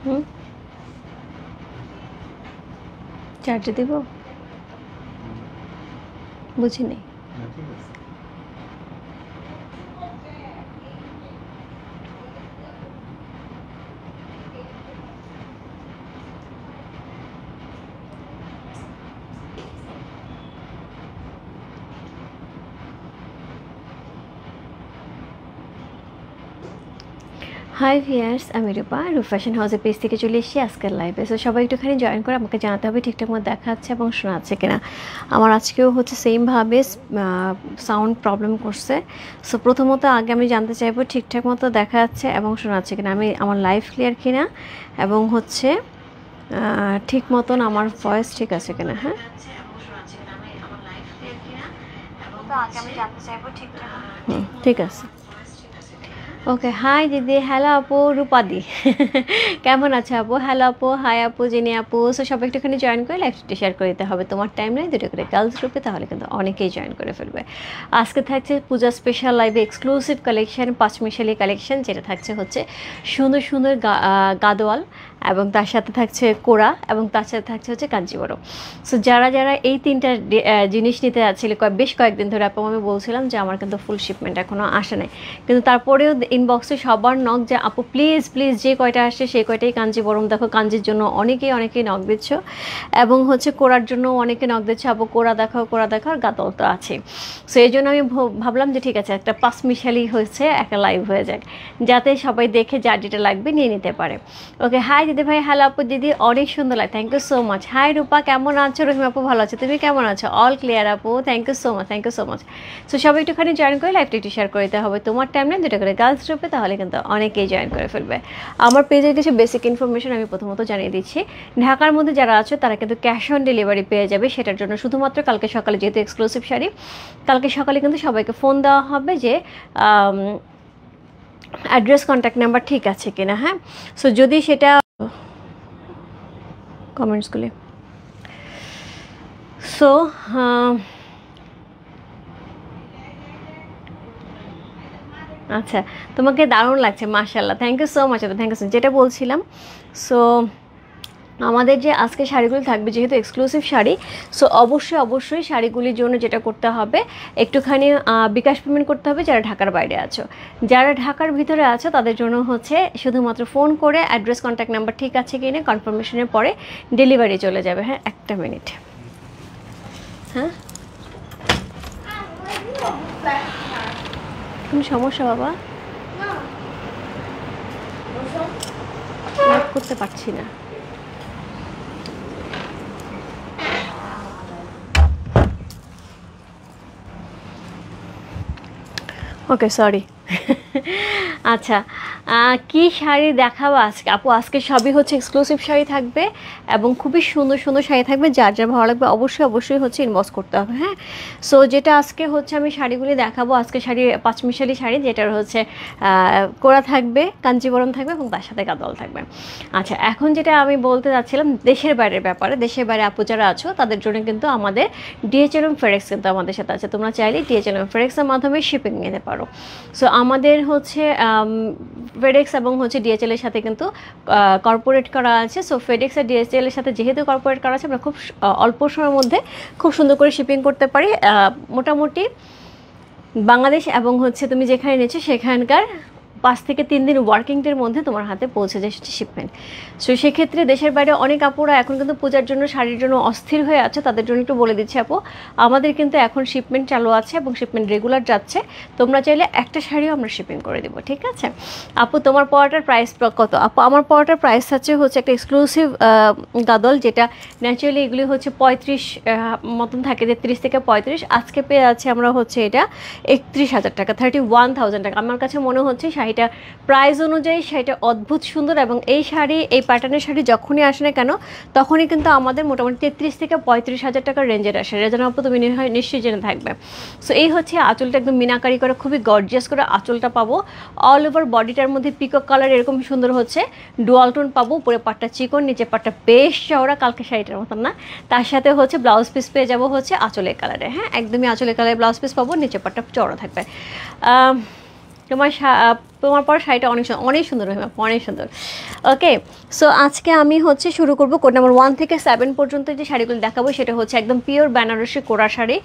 হুম, চার্জে দিব? বুঝিনি। হাই ভিয়ার্স, আমি রূপা, রূপ ফ্যাশন হাউসের পেজ থেকে চলে এসেছি আজকের লাইভে। সো সবাই একটুখানি জয়েন করে আমাকে জানাতে হবে ঠিকঠাক মতো দেখা যাচ্ছে এবং শোনা যাচ্ছে কিনা। আমার আজকেও হচ্ছে সেমভাবে সাউন্ড প্রবলেম করছে। সো প্রথমত আগে আমি জানতে চাইবো ঠিকঠাক মতো দেখা যাচ্ছে এবং শোনা যাচ্ছে কিনা, আমি আমার লাইভ ক্লিয়ার কিনা এবং হচ্ছে ঠিক মতন আমার ভয়েস ঠিক আছে কিনা। হ্যাঁ, ঠিক আছে। ওকে, হাই দিদি, হ্যালো আপু, রূপাদি। কেমন আছে আপু? হ্যালো আপু, হাই আপু, জেনি আপু। সো সবাই একটুখানি জয়েন করে লাইভটি শেয়ার করে দিতে হবে তোমার টাইম লাইন দুটো করে গার্লস গ্রুপে, তাহলে কিন্তু অনেকেই জয়েন করে ফেলবে। আজকে থাকছে পূজা স্পেশাল লাইভে এক্সক্লুসিভ কালেকশন, পাঁচমিশালি কালেকশন, যেটা থাকছে হচ্ছে সুন্দর সুন্দর গাদোয়াল এবং তার সাথে থাকছে কোরা এবং তার সাথে থাকছে হচ্ছে কাঞ্জিবরম। সো যারা যারা এই তিনটা জিনিস নিতে যাচ্ছিল বেশ কয়েকদিন ধরে, আপু আমি বলছিলাম যে আমার কিন্তু ফুল শিপমেন্ট এখনও আসে নাই, কিন্তু তারপরেও ইনবক্সে সবার নক যে আপু প্লিজ প্লিজ যে কয়টা আসছে সেই কয়টাই কাঞ্জিবরম। দেখো কাঞ্জির জন্য অনেকেই নক দিচ্ছ এবং হচ্ছে কোরার জন্য অনেকে নক দিচ্ছে, আপু কোরা দেখাও কোরা দেখাও, আর গাতল তো আছে। সো এই জন্য আমি ভাবলাম যে ঠিক আছে একটা পাঁচমিশালি হচ্ছে একটা লাইভ হয়ে যাক, যাতে সবাই দেখে যার যেটা লাগবে নিয়ে নিতে পারে। ওকে, হাই দিদি ভাই, হ্যালো আপু দিদি, অনেক সুন্দর লাগে, thank you so much. Hi Rupa, কেমন আছো? রহিম আপু ভালো আছে, তুমি কেমন আছো? অল ক্লিয়ার আপু, thank you so much, thank you so much. So সবাই একটুখানি জয়েন করে লাইভটা একটু শেয়ার করে দিতে হবে তোমার টাইম লাইন দুটো করে গার্লস গ্রুপে, তাহলে কিন্তু অনেকেই জয়েন করে ফেলবে। আমার পেজে কিছু বেসিক ইনফরমেশন আমি প্রথমত জানিয়ে দিচ্ছি। ঢাকার মধ্যে যারা আছো তারা কিন্তু ক্যাশ অন ডেলিভারি পেয়ে যাবে, সেটার জন্য শুধুমাত্র কালকে সকালে, যেহেতু এক্সক্লুসিভ শাড়ি, কালকে সকালে কিন্তু সবাইকে ফোন দেওয়া হবে যে অ্যাড্রেস কন্ট্যাক্ট নাম্বার ঠিক আছে কিনা। হ্যাঁ, সো যদি সেটা কমেন্টসগুলি, সো আচ্ছা, তোমাকে দারুণ লাগছে, মাশাআল্লাহ, thank you so much, thank you so. যেটা বলছিলাম, সো আমাদের যে আজকে শাড়িগুলি থাকবে যেহেতু এক্সক্লুসিভ শাড়ি, সো অবশ্যই শাড়িগুলির জন্য যেটা করতে হবে একটুখানি বিকাশ পেমেন্ট করতে হবে যারা ঢাকার বাইরে আছো। যারা ঢাকার ভিতরে আছো তাদের জন্য হচ্ছে শুধুমাত্র ফোন করে অ্যাড্রেস কন্ট্যাক্ট নাম্বার ঠিক আছে কি না কনফার্মেশনের পরে ডেলিভারি চলে যাবে। হ্যাঁ, একটা মিনিট। হ্যাঁ, কোনো সমস্যা বাবা? লাইভ করতে পারছি না। ওকে, সরি। আচ্ছা, কি শাড়ি দেখাবো আজকে আপু? আজকে সবই হচ্ছে এক্সক্লুসিভ শাড়ি থাকবে এবং খুবই সুন্দর সুন্দর শাড়ি থাকবে, যার যার ভালো লাগবে অবশ্যই হচ্ছে ইনবক্স করতে হবে। হ্যাঁ, সো যেটা আজকে হচ্ছে আমি শাড়িগুলি দেখাবো, আজকে শাড়ি পাঁচমিশালি শাড়ি, যেটার হচ্ছে কোরা থাকবে, কাঞ্জিবরম থাকবে এবং তার সাথে গাদল থাকবে। আচ্ছা, এখন যেটা আমি বলতে যাচ্ছিলাম দেশের বাইরের ব্যাপারে, দেশের বাইরে আপু যারা আছো তাদের জন্য কিন্তু আমাদের ডিএচএলএম ফেডেক্স কিন্তু আমাদের সাথে আছে, তোমরা চাইলে ডিএচএলএম ফেডেক্সের মাধ্যমে শিপিং নিতে পারো। সো আমাদের হচ্ছে ফেডেক্স এবং হচ্ছে ডিএচএল এর সাথে কিন্তু কর্পোরেট করা আছে। সো ফেডেক্স আর ডিএচএল এর সাথে যেহেতু কর্পোরেট করা আছে, আমরা খুব অল্প সময়ের মধ্যে খুব সুন্দর করে শিপিং করতে পারি। মোটামুটি বাংলাদেশ এবং হচ্ছে তুমি যেখানে নিচ্ছ সেখানকার 5 থেকে 3 দিন ওয়ার্কিং ডের মধ্যে তোমার হাতে পৌঁছে যায় শিপমেন্ট। সো সেক্ষেত্রে দেশের বাইরে অনেক আপুরা এখন কিন্তু পূজার জন্য শাড়ির জন্য অস্থির হয়ে আছে, তাদের জন্য একটু বলে দিচ্ছি আপু, আমাদের কিন্তু এখন শিপমেন্ট চালু আছে এবং শিপমেন্ট রেগুলার যাচ্ছে। তোমরা চাইলে একটা শাড়িও আমরা শিপিং করে দেবো, ঠিক আছে? আপু তোমার পড়াটার প্রাইস কত? আপু আমার পড়াটার প্রাইস হচ্ছে একটা এক্সক্লুসিভ গাদল, যেটা ন্যাচারালি এগুলি হচ্ছে 35 মতন থাকে, 33 থেকে 35। আজকে পেয়ে যাচ্ছে আমরা হচ্ছে এটা 31,000 টাকা, 31,000 টাকা। আমার কাছে মনে হচ্ছে শাড়িটা প্রাইস অনুযায়ী শাড়িটা অদ্ভুত সুন্দর, এবং এই শাড়ি, এই প্যাটার্নের শাড়ি যখনই আসে না কেন তখনই কিন্তু আমাদের মোটামুটি 33 থেকে 35,000 টাকার রেঞ্জের আসে। রেজান আপু তুমি নিশ্চয়ই জেনে থাকবে। সো এই হচ্ছে আঁচলটা, একদম মিনাকারি করে খুবই গর্জিয়াস করে আঁচলটা পাবো, অল ওভার বডিটার মধ্যে পিকক কালার এরকম সুন্দর হচ্ছে ডুয়াল টোন পাবো, উপরে পাটটা চিকন, নিচে পাটটা বেশ চওড়া, কালকে শাড়িটার মতন না। তার সাথে হচ্ছে ব্লাউজ পিস পেয়ে যাবো হচ্ছে আঁচলের কালারে। হ্যাঁ, একদমই আঁচলের কালারে ব্লাউজ পিস পাবো, নিচে পাটটা চওড়া থাকবে। তোমার পর শাড়িটা অনেক সুন্দর রহিমা, অনেক সুন্দর। ওকে, সো আজকে আমি হচ্ছে শুরু করব কোড নাম্বার 1 থেকে 7 পর্যন্ত যে শাড়িগুলো দেখাবো সেটা হচ্ছে একদম পিওর বেনারসি কোরা শাড়ি,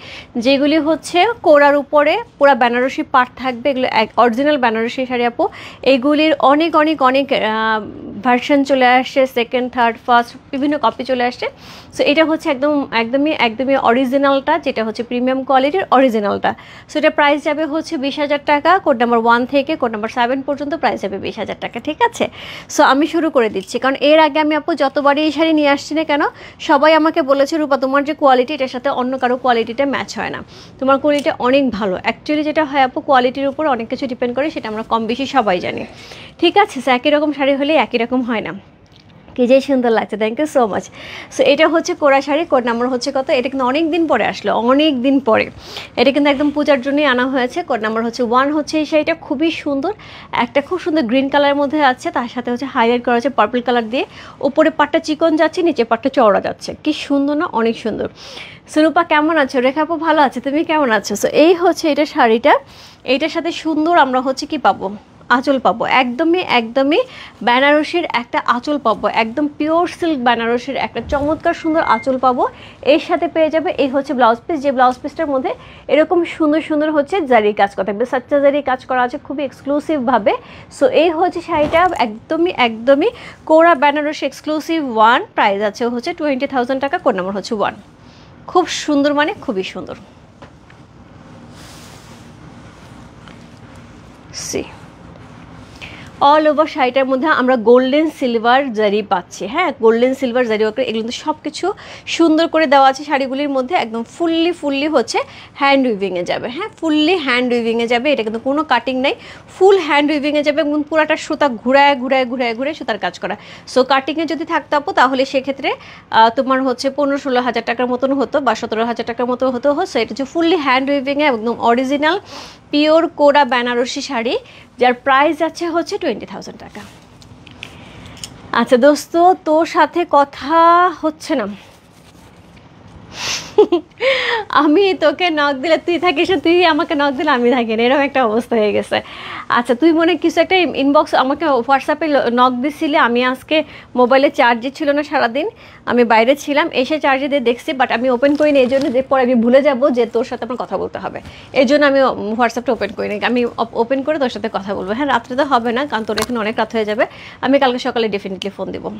যেগুলি হচ্ছে কোরার উপরে পুরো বেনারসি পাট থাকবে। এগুলো অরিজিনাল বেনারসি শাড়ি আপু। এইগুলির অনেক অনেক অনেক ভার্সন চলে আসছে, সেকেন্ড, থার্ড, ফার্স্ট বিভিন্ন কপি চলে আসছে। সো এটা হচ্ছে একদমই অরিজিনালটা, যেটা হচ্ছে প্রিমিয়াম কোয়ালিটির অরিজিনালটা। সো এটা প্রাইস যাবে হচ্ছে 20,000 টাকা। কোড নাম্বার 1 থেকে কোড নাম্বার 7 পর্যন্ত প্রাইস যাবে 20,000 টাকা, ঠিক আছে? সো আমি শুরু করে দিচ্ছি, কারণ এর আগে আমি আপু যতবারই এই শাড়ি নিয়ে আসছি না কেন সবাই আমাকে বলেছে রূপা তোমার যে কোয়ালিটি এটার সাথে অন্য কারো কোয়ালিটিটা ম্যাচ হয় না, তোমার কোয়ালিটি অনেক ভালো। অ্যাকচুয়ালি যেটা হয় আপু কোয়ালিটির উপর অনেক কিছু ডিপেন্ড করে, সেটা আমরা কম বেশি সবাই জানি, ঠিক আছে? সো একই রকম শাড়ি হলে একই রকম হয় না। কি যে সুন্দর লাগছে, thank you so much. So এটা হচ্ছে কোরা শাড়ি, কোড নাম্বার হচ্ছে কত? এটা কিন্তু অনেক দিন পরে আসলো, অনেক দিন পরে। এটা কিন্তু একদম পূজার জন্যই আনা হয়েছে। কোড নাম্বার হচ্ছে 1 হচ্ছে এই শাড়িটা, খুবই সুন্দর, একটা খুব সুন্দর গ্রিন কালারের মধ্যে আছে, তার সাথে হচ্ছে হাইলাইট করা হচ্ছে পার্পল কালার দিয়ে। উপরে পাটটা চিকন যাচ্ছে, নিচে পাটটা চওড়া যাচ্ছে, কি সুন্দর না? অনেক সুন্দর। সুরূপা কেমন আছো? রেখা আপু ভালো আছে, তুমি কেমন আছো? সো এই হচ্ছে এটা শাড়িটা, এইটার সাথে সুন্দর আমরা হচ্ছে কি পাবো? আঁচল পাবো, একদমই বেনারসির একটা আঁচল পাবো, একদম পিওর সিল্ক বেনারসির একটা চমৎকার সুন্দর আঁচল পাবো। এর সাথে পেয়ে যাবে এই হচ্ছে ব্লাউজ পিস, যে ব্লাউজ পিসটার মধ্যে এরকম সুন্দর সুন্দর হচ্ছে জারি কাজ করা থাকবে, সাচ্চা জারি কাজ করা আছে খুবই এক্সক্লুসিভভাবে। সো এই হচ্ছে শাড়িটা একদমই কোরা বেনারসি এক্সক্লুসিভ 1, প্রাইস আছে হচ্ছে 20,000 টাকা। কোড নাম্বার হচ্ছে 1। খুব সুন্দর, মানে খুবই সুন্দর। সি অল ওভার শাড়িটার মধ্যে আমরা গোল্ডেন সিলভার জারি পাচ্ছি, হ্যাঁ, গোল্ডেন সিলভার জারি ওয়ার্ক, এগুলো কিন্তু সব কিছু সুন্দর করে দেওয়া আছে শাড়িগুলির মধ্যে। একদম ফুললি হচ্ছে হ্যান্ড উইভিংয়ে যাবে, হ্যাঁ, ফুললি হ্যান্ড উইভিংয়ে যাবে। এটা কিন্তু কোনো কাটিং নেই, ফুল হ্যান্ড উইভিংয়ে যাবে এবং পুরাটা সুতা ঘুরায় সুতার কাজ করা। সো কাটিংয়ে যদি থাকতো আপু তাহলে সেক্ষেত্রে তোমার হচ্ছে 15-16 হাজার টাকার মতন হতো, বা 17,000 টাকার মতো হতো। সো এটা হচ্ছে ফুললি হ্যান্ড উইভিংয়ে একদম অরিজিনাল পিওর কোরা বেনারসি শাড়ি, যার প্রাইস আছে হচ্ছে 20,000 টাকা। আচ্ছা দোস্ত, তোর সাথে কথা হচ্ছে না, আমি তোকে নক দিলে তুই থাকিস, তুই আমাকে নক দিলে আমি থাকি না, এরকম একটা অবস্থা হয়ে গেছে। আচ্ছা তুই মনে কিছু একটা ইনবক্স আমাকে হোয়াটসঅ্যাপে নক দিছিলি, আমি আজকে মোবাইলে চার্জে ছিল না সারাদিন, আমি বাইরে ছিলাম, এসে চার্জে দিয়ে দেখছি, বাট আমি ওপেন করিনি এই জন্য যে পরে আমি ভুলে যাব যে তোর সাথে আমার কথা বলতে হবে, এই জন্য আমি হোয়াটসঅ্যাপটা ওপেন করিনি। আমি ওপেন করে তোর সাথে কথা বলবো, হ্যাঁ রাত্রে তো হবে না, কারণ তোর এখানে অনেক রাত হয়ে যাবে, আমি কালকে সকালে ডেফিনেটলি ফোন দেবো।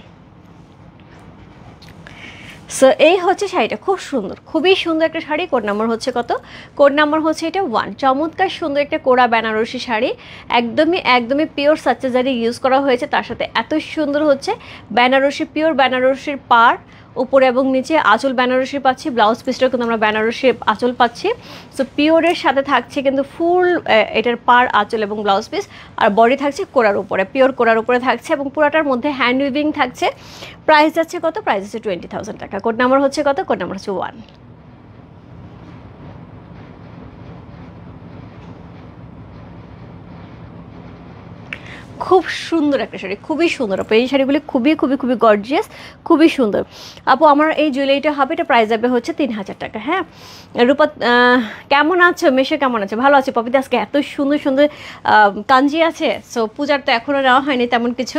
সো এই হচ্ছে শাড়িটা, খুব সুন্দর, খুবই সুন্দর একটা শাড়ি। কোড নাম্বার হচ্ছে কত? কোড নাম্বার হচ্ছে এটা 1। চমৎকার সুন্দর একটা কোরা বেনারসি শাড়ি, একদমই পিওর সাচ্চা জারি ইউজ করা হয়েছে, তার সাথে এত সুন্দর হচ্ছে বেনারসি, পিওর বেনারসির পাড় উপরে এবং নিচে আঁচল বেনারসি পাচ্ছি, ব্লাউজ পিসটাও কিন্তু আমরা বেনারসি আঁচল পাচ্ছি। সো পিওরের সাথে থাকছে কিন্তু ফুল এটার পাড়, আঁচল এবং ব্লাউজ পিস, আর বডি থাকছে কোরার উপরে, পিওর কোরার উপরে থাকছে, এবং পুরাটার মধ্যে হ্যান্ড উইভিং থাকছে। প্রাইস যাচ্ছে কত? প্রাইস হচ্ছে 20,000 টাকা। কোড নাম্বার হচ্ছে কত? কোড নাম্বার হচ্ছে 1। খুব সুন্দর একটা শাড়ি, খুবই সুন্দর আপু, এই শাড়িগুলি খুবই গর্জিয়াস, খুবই সুন্দর আপু। আমার এই জুয়েলারিটা হবে, এটা প্রাইস যাবে হচ্ছে 3,000 টাকা। হ্যাঁ রূপা কেমন আছো? মেশো কেমন আছে? ভালো আছে পপিতা? আজকে এত সুন্দর কাঞ্জি আছে। সো পূজার তো এখনও নেওয়া হয়নি তেমন কিছু,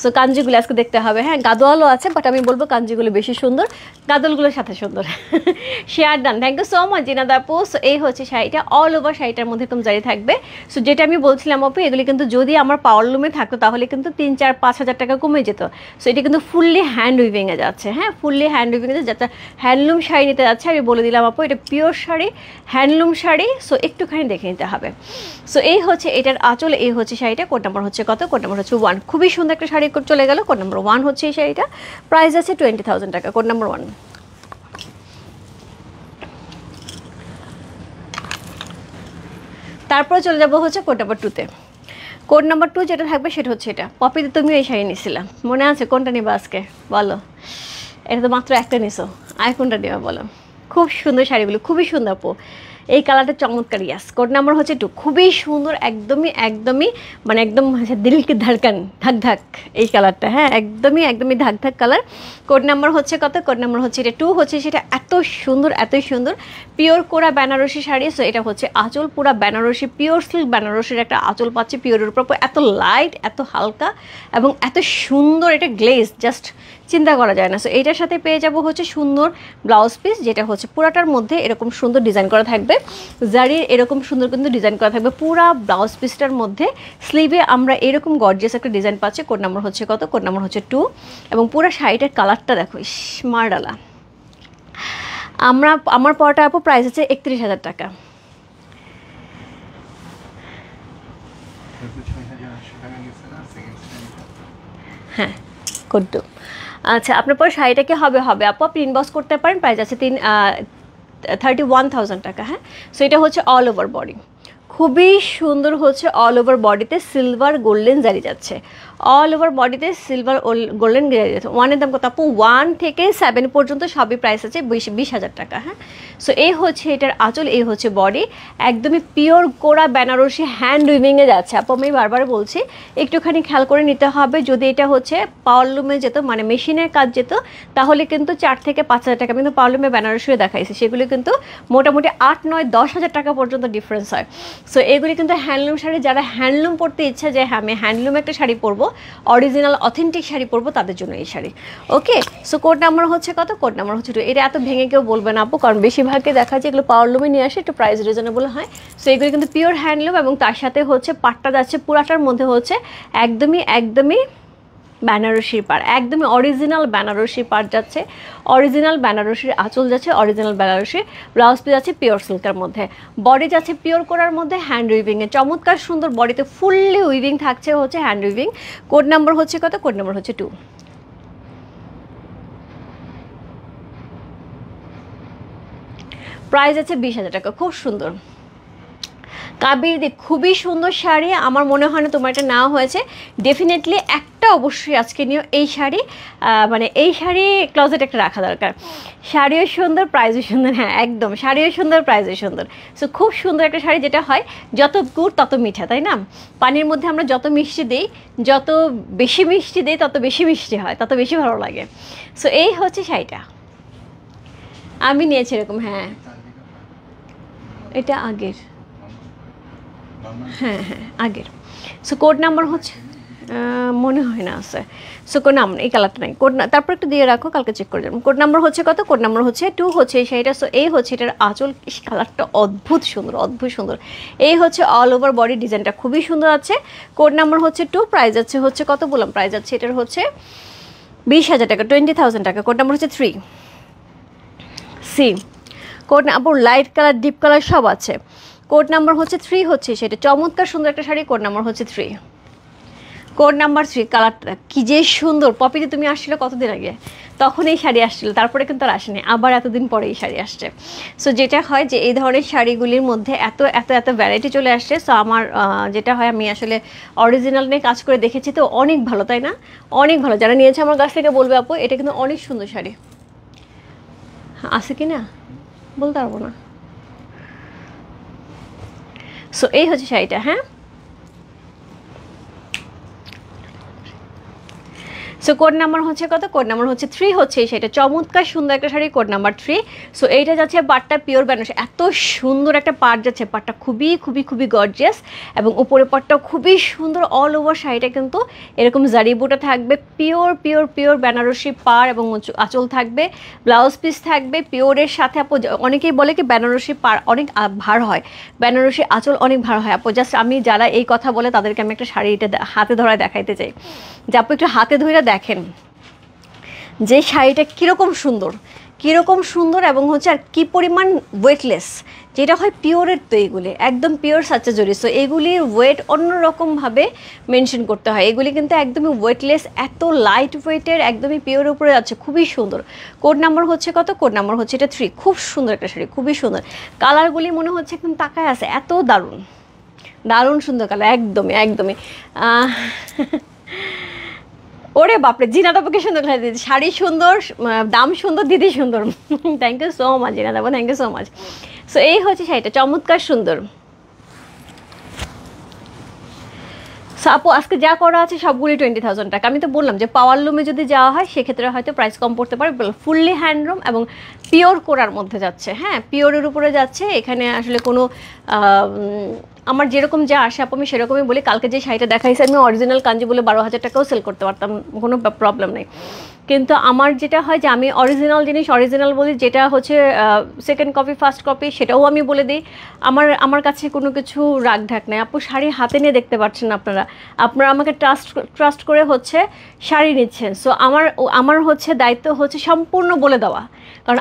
সো কাঞ্জিগুলো আজকে দেখতে হবে। হ্যাঁ গাদোয়ালও আছে, বাট আমি বলবো কাঞ্জিগুলো বেশি সুন্দর, গাদলগুলোর সাথে সুন্দর। Share done, thank you so much Zinada আপু। সো এই হচ্ছে শাড়িটা, অল ওভার শাড়িটার মধ্যে এরকম জারি থাকবে। সো যেটা আমি বলছিলাম আপু, এগুলি কিন্তু যদি আমার পাওয়ার লুমে থাকতো তাহলে কিন্তু 3-4-5 হাজার টাকা কমে যেত। সো এটা কিন্তু ফুললি হ্যান্ড উইভিংয়ে যাচ্ছে, হ্যাঁ ফুললি হ্যান্ড উইভিংয়ে যাচ্ছে, হ্যান্ডলুম শাড়ি নিতে যাচ্ছে। আমি বলে দিলাম আপু এটা pure sari, handloom sari. So একটুখানি দেখে নিতে হবে। সো এই হচ্ছে এটার আঁচল, এই হচ্ছে শাড়িটা। কোড নাম্বার হচ্ছে কত? কোড নাম্বার হচ্ছে 1। খুবই সুন্দর একটা শাড়ি চলে গেল। কোড নাম্বার 1 হচ্ছে এই শাড়িটা, প্রাইস আছে 20,000 টাকা। Code number 1। তারপর চলে যাবো হচ্ছে কোড নাম্বার 2-তে। কোড নাম্বার 2 যেটা থাকবে সেটা হচ্ছে এটা। পপিতে তুমিও এই শাড়ি নিয়েছিলাম, মনে আছে? কোনটা নিবা আজকে বলো? এটা তো মাত্র একটা নিছো, আর কোনটা নেবা বলো? খুব সুন্দর শাড়িগুলো, খুবই সুন্দর আপু। এই কালারটা চমৎকার। ইয়াস, কোড নাম্বার হচ্ছে 2, খুবই সুন্দর, একদমই একদমই মানে একদম দিলকে ধাক্ ধাক এই কালারটা, হ্যাঁ একদমই একদমই ধাক কালার। কোড নাম্বার হচ্ছে কত? কোড নাম্বার হচ্ছে এটা 2 হচ্ছে, সেটা এত সুন্দর এতই সুন্দর, পিওর কোরা বেনারসি শাড়ি। সো এটা হচ্ছে আঁচল, পুরা বেনারসি পিওর সিল্ক বেনারসির একটা আঁচল পাচ্ছে পিওরের উপর, এত লাইট এত হালকা এবং এত সুন্দর, এটা গ্লেজ জাস্ট চিন্তা করা যায় না। সো এইটার সাথে পেয়ে যাব হচ্ছে সুন্দর ব্লাউজ পিস, যেটা হচ্ছে পুরাটার মধ্যে এরকম সুন্দর ডিজাইন করা থাকবে, জারির এরকম সুন্দর কিন্তু ডিজাইন করা থাকবে পুরা ব্লাউজ পিসটার মধ্যে। স্লিভে আমরা এরকম গর্জিয়াস একটা ডিজাইন পাচ্ছি। কোড নাম্বার হচ্ছে কত? কোড নাম্বার হচ্ছে 2 এবং পুরো শাড়িটার কালারটা দেখো স্মার্ডালা। আমার পরটা আপু প্রাইস আছে 31,000 টাকা। হ্যাঁ কোড 2। আচ্ছা, আপনার পর শাড়িটা কি হবে আপু, আপনি ইনবক্স করতে পারেন। প্রাইস আছে 31,000 টাকা। হ্যাঁ, সো এটা হচ্ছে অল ওভার বডি, খুবই সুন্দর হচ্ছে, অল ওভার বডিতে সিলভার গোল্ডেন জারি যাচ্ছে, অল ওভার বডিতে সিলভার গোল্ডেন জারি যাচ্ছে। ওয়ানের দাম কত আপু? 1 থেকে 7 পর্যন্ত সবই প্রাইস আছে 20,000 টাকা। হ্যাঁ, সো এই হচ্ছে এটার আঁচল, এই হচ্ছে বডি, একদমই পিওর কোরা বেনারসি হ্যান্ড উইভিংয়ে যাচ্ছে। আপু আমি বারবার বলছি একটুখানি খেয়াল করে নিতে হবে, যদি এটা হচ্ছে পাওয়ারলুমে যেত মানে মেশিনের কাজ যেত তাহলে কিন্তু 4 থেকে 5,000 টাকা, কিন্তু পাওয়ারলুমে বেনারসিও দেখাইছে সেগুলো কিন্তু মোটামুটি 8, 9, 10,000 টাকা পর্যন্ত ডিফারেন্স হয়। সো এগুলি কিন্তু হ্যান্ডলুম শাড়ি, যারা হ্যান্ডলুম পরতে ইচ্ছা যে হ্যাঁ আমি হ্যান্ডলুম একটা শাড়ি পরবো, অরিজিনাল অথেন্টিক শাড়ি পরবো, তাদের জন্য এই শাড়ি। ওকে, সো কোড নাম্বার হচ্ছে কত? কোড নাম্বার হচ্ছে 2। এটা এত ভেঙে কেউ বলবে না আপু, কারণ বেশিরভাগকে দেখা যায় এগুলো পাওয়ারলুমে নিয়ে আসে, একটু প্রাইস রিজনেবল হয়। সো এগুলো কিন্তু পিওর হ্যান্ডলুম এবং তার সাথে হচ্ছে পাটটা যাচ্ছে পুরাটার মধ্যে হচ্ছে একদমই একদমই বেনারসির পাড়, একদমই অরিজিনাল বেনারসি পাড় যাচ্ছে, অরিজিনাল বেনারসির আঁচল যাচ্ছে, অরিজিনাল বেনারসি ব্লাউজ পিস আছে পিওর সিল্কের মধ্যে, বডি যাচ্ছে পিওর করার মধ্যে হ্যান্ড উইভিংয়ে, চমৎকার সুন্দর বডিতে ফুললি উইভিং থাকছে হচ্ছে হ্যান্ড উইভিং। কোড নাম্বার হচ্ছে কত? কোড নাম্বার হচ্ছে 2। প্রাইস আছে 20,000 টাকা। খুব সুন্দর কাবির, খুবই সুন্দর শাড়ি, আমার মনে হয় না তোমার এটা নেওয়া হয়েছে, ডেফিনেটলি একটা অবশ্যই আজকে নিও এই শাড়ি, মানে এই শাড়ি ক্লোজেট একটা রাখা দরকার। শাড়িও সুন্দর, প্রাইসও সুন্দর, হ্যাঁ একদম শাড়িও সুন্দর, প্রাইসও সুন্দর। সো খুব সুন্দর একটা শাড়ি, যেটা হয় যত গুড় তত মিঠা, তাই না? পানির মধ্যে আমরা যত মিষ্টি দিই, যত বেশি মিষ্টি দিই তত বেশি মিষ্টি হয়, তত বেশি ভালো লাগে। সো এই হচ্ছে শাড়িটা আমি নিয়েছি এরকম। হ্যাঁ এটা আগের, হ্যাঁ হ্যাঁ আগের। সো কোড নাম্বার হচ্ছে মনে হয় না আছে। সো কোড নাম্বার এই কালারটা নাই, কোড তারপর একটু দিয়ে রাখো, কালকে চেক করে যাবো। কোড নাম্বার হচ্ছে কত? কোড নাম্বার হচ্ছে 2 হচ্ছে এই শাড়িটা। সো এই হচ্ছে এটার আঁচল, কালারটা অদ্ভুত সুন্দর, অদ্ভুত সুন্দর। এই হচ্ছে অল ওভার বডি ডিজাইনটা খুবই সুন্দর আছে। কোড নাম্বার হচ্ছে 2, প্রাইস আছে হচ্ছে কত বললাম? প্রাইস আছে এটার হচ্ছে 20,000 টাকা, 20,000 টাকা। কোড নাম্বার হচ্ছে 3 C. Code number light colour deep colour সব আছে। কোড নাম্বার হচ্ছে 3 হচ্ছে সেটা, চমৎকার সুন্দর একটা শাড়ি। কোড নাম্বার হচ্ছে 3, কোড নাম্বার 3। কালারটা কি যে সুন্দর। পপিতে তুমি আসছিলে কতদিন আগে, তখন এই শাড়ি আসছিল, তারপরে কিন্তু আর আসেনি, আবার এতদিন পরে এই শাড়ি আসছে। সো যেটা হয় যে এই ধরনের শাড়িগুলির মধ্যে এত এত এত ভ্যারাইটি চলে আসছে। সো আমার যেটা হয়, আমি আসলে অরিজিনাল নিয়ে কাজ করে দেখেছি, তো অনেক ভালো, তাই না? অনেক ভালো। যারা নিয়েছে আমার কাছ থেকে বলবে আপু এটা কিন্তু অনেক সুন্দর শাড়ি। আছে কি না বলতে পারবো না। সো এই হচ্ছে শাড়িটা। হ্যাঁ, সো কোড নাম্বার হচ্ছে কত? কোড নাম্বার হচ্ছে 3 হচ্ছে সেটা, চমৎকার সুন্দর একটা শাড়ি। Code number 3। সো এইটা যাচ্ছে পাটটা পিওর বেনারসি, এত সুন্দর একটা পাট যাচ্ছে, পাটটা খুবই খুবই খুবই গর্জিয়াস এবং উপরে পাটটাও খুবই সুন্দর। অল ওভার শাড়িটা কিন্তু এরকম জারি বুটা থাকবে, পিওর পিওর পিওর বেনারসি পাড় এবং আঁচল থাকবে, ব্লাউজ পিস থাকবে পিওরের সাথে। আপু অনেকেই বলে কি বেনারসি পাড় অনেক ভার হয়, বেনারসি আঁচল অনেক ভার হয়। আপু জাস্ট আমি যারা এই কথা বলে তাদেরকে আমি একটা শাড়িটা হাতে ধরায় দেখাইতে চাই, যে আপু একটু হাতে ধরে দেখেন যে শাড়িটা কীরকম সুন্দর, কীরকম সুন্দর এবং হচ্ছে আর কী পরিমাণ ওয়েটলেস। যেটা হয় পিওরের, তো এগুলি একদম পিওর সাচ্চা জরি। সো এগুলির ওয়েট অন্যরকমভাবে মেনশন করতে হয়, এগুলি কিন্তু একদমই ওয়েটলেস, এত লাইট ওয়েটের, একদমই পিওর উপরে যাচ্ছে, খুবই সুন্দর। কোড নাম্বার হচ্ছে কত? কোড নাম্বার হচ্ছে এটা 3। খুব সুন্দর একটা শাড়ি, খুবই সুন্দর। কালারগুলি মনে হচ্ছে একদম তাকায় আছে, এত দারুণ দারুণ সুন্দর কালার, একদমই একদমই। ওরে বাপরে, জিনাত আপুকে সুন্দর খেলা দিদি, শাড়ি সুন্দর, দাম সুন্দর, দিদি সুন্দর। Thank you so much Zinat আপু, thank you so much. So এই হচ্ছে শাড়িটা, চমৎকার সুন্দর। সো আপু আজকে যা করা আছে সবগুলি 20,000 টাকা। আমি তো বললাম যে পাওয়ার লুমে যদি যাওয়া হয় সেক্ষেত্রে হয়তো প্রাইস কম পড়তে পারে। ফুললি হ্যান্ডলুম এবং পিওর কোরার মধ্যে যাচ্ছে, হ্যাঁ পিওরের উপরে যাচ্ছে। এখানে আসলে কোনো আমার যেরকম যা আসে আপু আমি সেরকমই বলি। কালকে যে শাড়িটা দেখাইছে আমি অরিজিনাল কাঞ্জি বলে 12,000 টাকাও সেল করতে পারতাম, কোনো প্রবলেম নেই। কিন্তু আমার যেটা হয় যে আমি অরিজিনাল জিনিস অরিজিনাল বলি, যেটা হচ্ছে সেকেন্ড কপি ফার্স্ট কপি সেটাও আমি বলে দিই। আমার কাছে কোনো কিছু রাগ ঢাক নেই আপু। শাড়ি হাতে নিয়ে দেখতে পাচ্ছেন আপনারা আমাকে ট্রাস্ট করে হচ্ছে শাড়ি নিচ্ছেন। সো আমার হচ্ছে দায়িত্ব হচ্ছে সম্পূর্ণ বলে দেওয়া, কারণ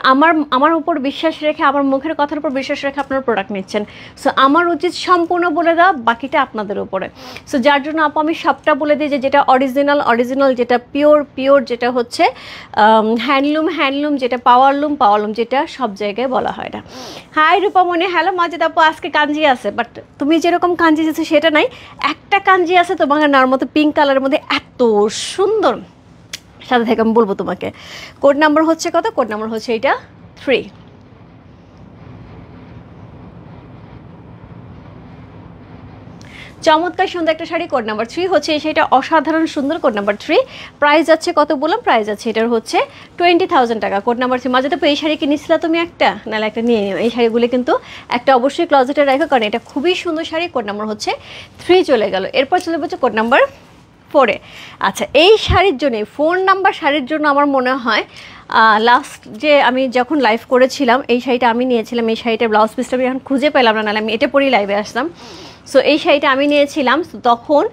আমার উপর বিশ্বাস রেখে, আমার মুখের কথার উপর বিশ্বাস রেখে আপনারা প্রোডাক্ট নিচ্ছেন। সো আমার উচিত সম্পূর্ণ বলে দেওয়া, বাকিটা আপনাদের উপরে। সো যার জন্য আপু আমি সবটা বলে দিই যে যেটা অরিজিনাল, যেটা পিওর, যেটা হচ্ছে হ্যান্ডলুম, যেটা পাওয়ারলুম, যেটা সব জায়গায় বলা হয় না। হাই রূপামণি, হ্যালো মাজেদ আপু, আজকে কাঞ্জি আছে, বাট তুমি যেরকম কাঞ্জি আছে সেটা নাই। একটা কাঞ্জি আছে তোমাকে নেওয়ার মতো, পিঙ্ক কালারের মধ্যে এত সুন্দর, সাথে থেকে আমি বলবো তোমাকে। কোড নাম্বার হচ্ছে কত? কোড নাম্বার হচ্ছে এটা 3। চমৎকার সুন্দর একটা শাড়ি, কোড নাম্বার 3 হচ্ছে এই শাড়িটা, অসাধারণ সুন্দর, কোড নাম্বার 3। প্রাইস যাচ্ছে কত বললাম? প্রাইস আছে এটার হচ্ছে 20,000 টাকা, কোড নাম্বার 3। মাঝে তো এই শাড়ি কিনেছিলা তুমি একটা, নাহলে একটা নিয়ে নিও। এই শাড়িগুলি কিন্তু একটা অবশ্যই ক্লোজেটে রাখো, কারণ এটা খুবই সুন্দর শাড়ি। কোড নাম্বার হচ্ছে 3 চলে গেল। এরপর চলে যাচ্ছে কোড নাম্বার 4-এ। আচ্ছা, এই শাড়ির জন্য, ফোন নাম্বার শাড়ির জন্য আমার মনে হয় লাস্ট যে আমি যখন লাইভ করেছিলাম এই শাড়িটা আমি নিয়েছিলাম। এই শাড়িটার ব্লাউজ পিসটা আমি এখন খুঁজে পেলাম না, নাহলে আমি এটা পরেই লাইভে আসলাম। সো এই শাড়িটা আমি নিয়েছিলাম, তখন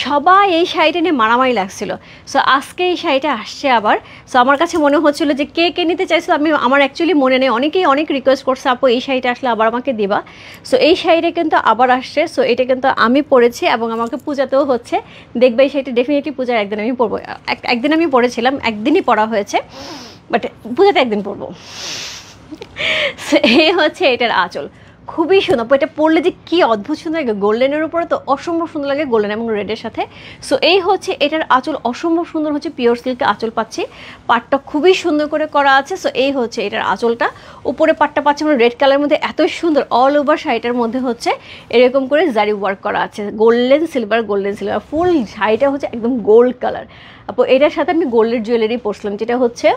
সবাই এই শাড়িটা নিয়ে মারামারি লাগছিল। সো আজকে এই শাড়িটা আসছে আবার। সো আমার কাছে মনে হচ্ছিলো যে কে নিতে চাইছিল, আমার অ্যাকচুয়ালি মনে নেই। অনেকেই অনেক রিকোয়েস্ট করছে আপু এই শাড়িটা আসলে আবার আমাকে দিবা। সো এই শাড়িটা কিন্তু আবার আসছে। সো এটা কিন্তু আমি পরেছি এবং আমাকে পূজাতেও হচ্ছে, দেখবে এই শাড়িটা ডেফিনেটলি পূজার একদিন আমি পরবো। একদিন আমি পরেছিলাম, একদিনই পরা হয়েছে, বাট পূজাতে একদিন পরবো। এই হচ্ছে এটার আঁচল, খুবই সুন্দর। এটা পরলে যে কি অদ্ভুত সুন্দর লাগে, গোল্ডেনের উপরে তো অসম্ভব সুন্দর লাগে, গোল্ডেন এবং রেডের সাথে। সো এই হচ্ছে এটার আঁচল, অসম্ভব সুন্দর হচ্ছে পিওর সিল্কে আঁচল পাচ্ছি। পাটটা খুবই সুন্দর করে করা আছে। সো এই হচ্ছে এটার আঁচলটা, উপরে পাটটা পাচ্ছি আমরা রেড কালারের মধ্যে, এত সুন্দর। অল ওভার শাড়িটার মধ্যে হচ্ছে এরকম করে জারি ওয়ার্ক করা আছে, গোল্ডেন সিলভার ফুল শাড়িটা হচ্ছে একদম গোল্ড কালার। আপু এটার সাথে আমি গোল্ডের জুয়েলারি পরছিলাম, যেটা হচ্ছে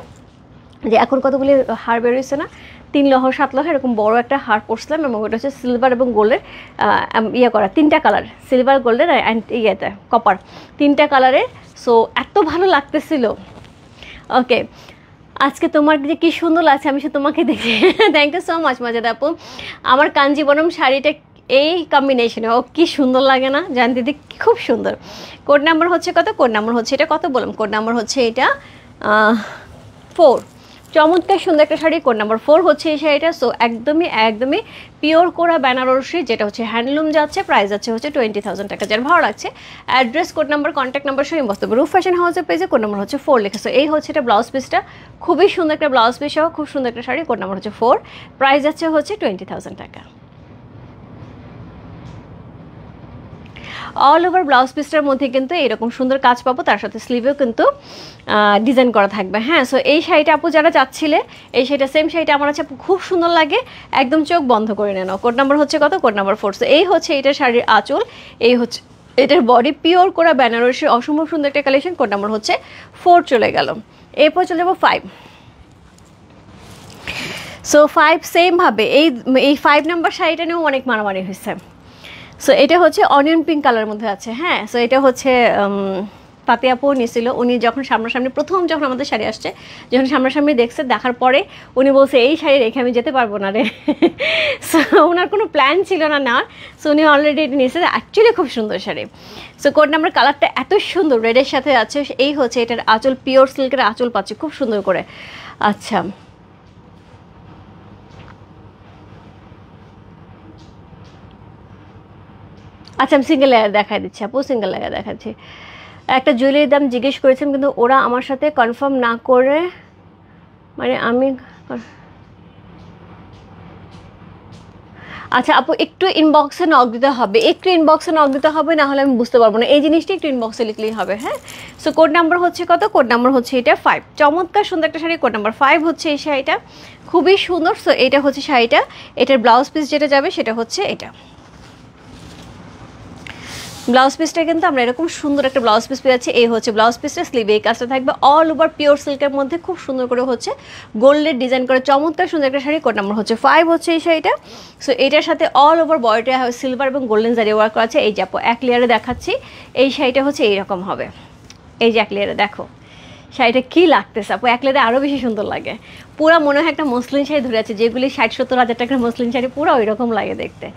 যে এখন কতগুলি হার বেরোইছে না, 3 লহ 7 লহ এরকম বড় একটা হার পরছিলাম, এবং ওটা হচ্ছে সিলভার এবং গোল্ডের করা, 3টা কালার, সিলভার, গোল্ডের অ্যান্ড কপার, 3টা কালারের। সো এত ভালো লাগতেছিল। ওকে, আজকে তোমার যে কী সুন্দর লাগছে আমি সে তোমাকে দেখি। Thank you so much Majed আপু। আমার কাঞ্জিবরম শাড়িটা এই কম্বিনেশনে ও কি সুন্দর লাগে না জান দিদি, খুব সুন্দর। কোড নাম্বার হচ্ছে কত? কোড নাম্বার হচ্ছে এটা কত বললাম? কোড নাম্বার হচ্ছে এটা 4। চমৎকার সুন্দর একটা শাড়ি, কোড নাম্বার 4 হচ্ছে এই শাড়িটা। সো একদমই পিওর কোরা বেনারসি, যেটা হচ্ছে হ্যান্ডলুম যাচ্ছে। প্রাইস যাচ্ছে হচ্ছে 20,000 টাকা। যার ভালো লাগছে address, code number, contact number সহ ইনবক্স করবে। রূপ ফ্যাশন হাউসের পেজে কোড নাম্বার হচ্ছে 4 লেখা। সো এই হচ্ছে এটা ব্লাউজ পিসটা, খুবই সুন্দর একটা ব্লাউজ পিস সহ খুব সুন্দর একটা শাড়ি, কোড নাম্বার হচ্ছে 4। প্রাইস যাচ্ছে হচ্ছে 20,000 টাকা। অল ওভার ব্লাউজ পিসটার মধ্যে কিন্তু এরকম সুন্দর কাজ পাবো, তার সাথে স্লিভেও কিন্তু ডিজাইন করা থাকবে। হ্যাঁ, সো এই শাড়িটা আপু যারা চাচ্ছিলে, এই শাড়িটা সেম শাড়িটা আমার কাছে খুব সুন্দর লাগে, একদম চোখ বন্ধ করে নেন। কোড নাম্বার হচ্ছে কত? Code number 4। সো এই হচ্ছে এইটার শাড়ির আঁচল, এই হচ্ছে এটার বডি, পিওর করা বেনারসির অসম্ভব সুন্দর একটা কালেকশন। কোড নাম্বার হচ্ছে 4 চলে গেল। এরপর চলে যাবো 5। সো 5 সেমভাবে এই 5 নাম্বার শাড়িটা নিয়েও অনেক মারামারি হয়েছে। সো এটা হচ্ছে অনিয়ন পিঙ্ক কালারের মধ্যে আছে। হ্যাঁ, সো এটা হচ্ছে পাতি আপু নিয়েছিল। উনি যখন সামনাসামনি প্রথম যখন আমাদের শাড়ি আসছে, যখন সামনাসামনি দেখছে, দেখার পরে উনি বলছে এই শাড়ি রেখে আমি যেতে পারবো না রে। সো ওনার কোনো প্ল্যান ছিল না নেওয়ার। সো উনি অলরেডি এটা নিয়েছে, অ্যাকচুয়ালি খুব সুন্দর শাড়ি। সো কোড নাম্বার কালারটা এত সুন্দর, রেডের সাথে আছে। এই হচ্ছে এটার আঁচল, পিওর সিল্কের আঁচল পাচ্ছে খুব সুন্দর করে। আচ্ছা, আমি সিঙ্গেল লেয়ার দেখাই দিচ্ছি আপু, সিঙ্গেল লেয়ার দেখাচ্ছি। একটা জুয়েলারির দাম জিজ্ঞেস করেছিলাম, কিন্তু ওরা আমার সাথে কনফার্ম না করে, মানে আমি আচ্ছা আপু একটু ইনবক্সে নক দিতে হবে, একটু ইনবক্সে নক দিতে হবে, না হলে আমি বুঝতে পারবো না। এই জিনিসটা একটু ইনবক্সে লিখলেই হবে। হ্যাঁ, সো কোড নাম্বার হচ্ছে কত? কোড নাম্বার হচ্ছে এটা 5। চমৎকার সুন্দর একটা শাড়ি, কোড নাম্বার 5 হচ্ছে এই শাড়িটা, খুবই সুন্দর। সো এটা হচ্ছে শাড়িটা, এটার ব্লাউজ পিস যেটা যাবে সেটা হচ্ছে এটা। ব্লাউজ পিসটা কিন্তু আমরা এরকম সুন্দর একটা ব্লাউজ পিস পেয়ে যাচ্ছি। এই হচ্ছে ব্লাউজ পিসটা, স্লিভে এই কাজটা থাকবে অল ওভার পিওর সিল্কের মধ্যে, খুব সুন্দর করে হচ্ছে গোল্ডের ডিজাইন করে চমৎকার সুন্দর একটা শাড়ি। কোড নাম্বার হচ্ছে 5 হচ্ছে এই শাড়িটা। সো এটার সাথে অল ওভার বডিটা সিলভার এবং গোল্ডেন জারি ওয়ার্ক করা আছে। এই যে আপু এক লেয়ারে দেখাচ্ছি, এই শাড়িটা হচ্ছে এইরকম হবে। এই যে এক লেয়ারে দেখো শাড়িটা কী লাগতেছে আপু, এক লেয়ারে আরও বেশি সুন্দর লাগে। পুরো মনে হয় একটা মসলিন শাড়ি ধরে আছে, যেগুলি 60-70 হাজার টাকার মসলিন শাড়ি, পুরো ওই রকম লাগে দেখতে,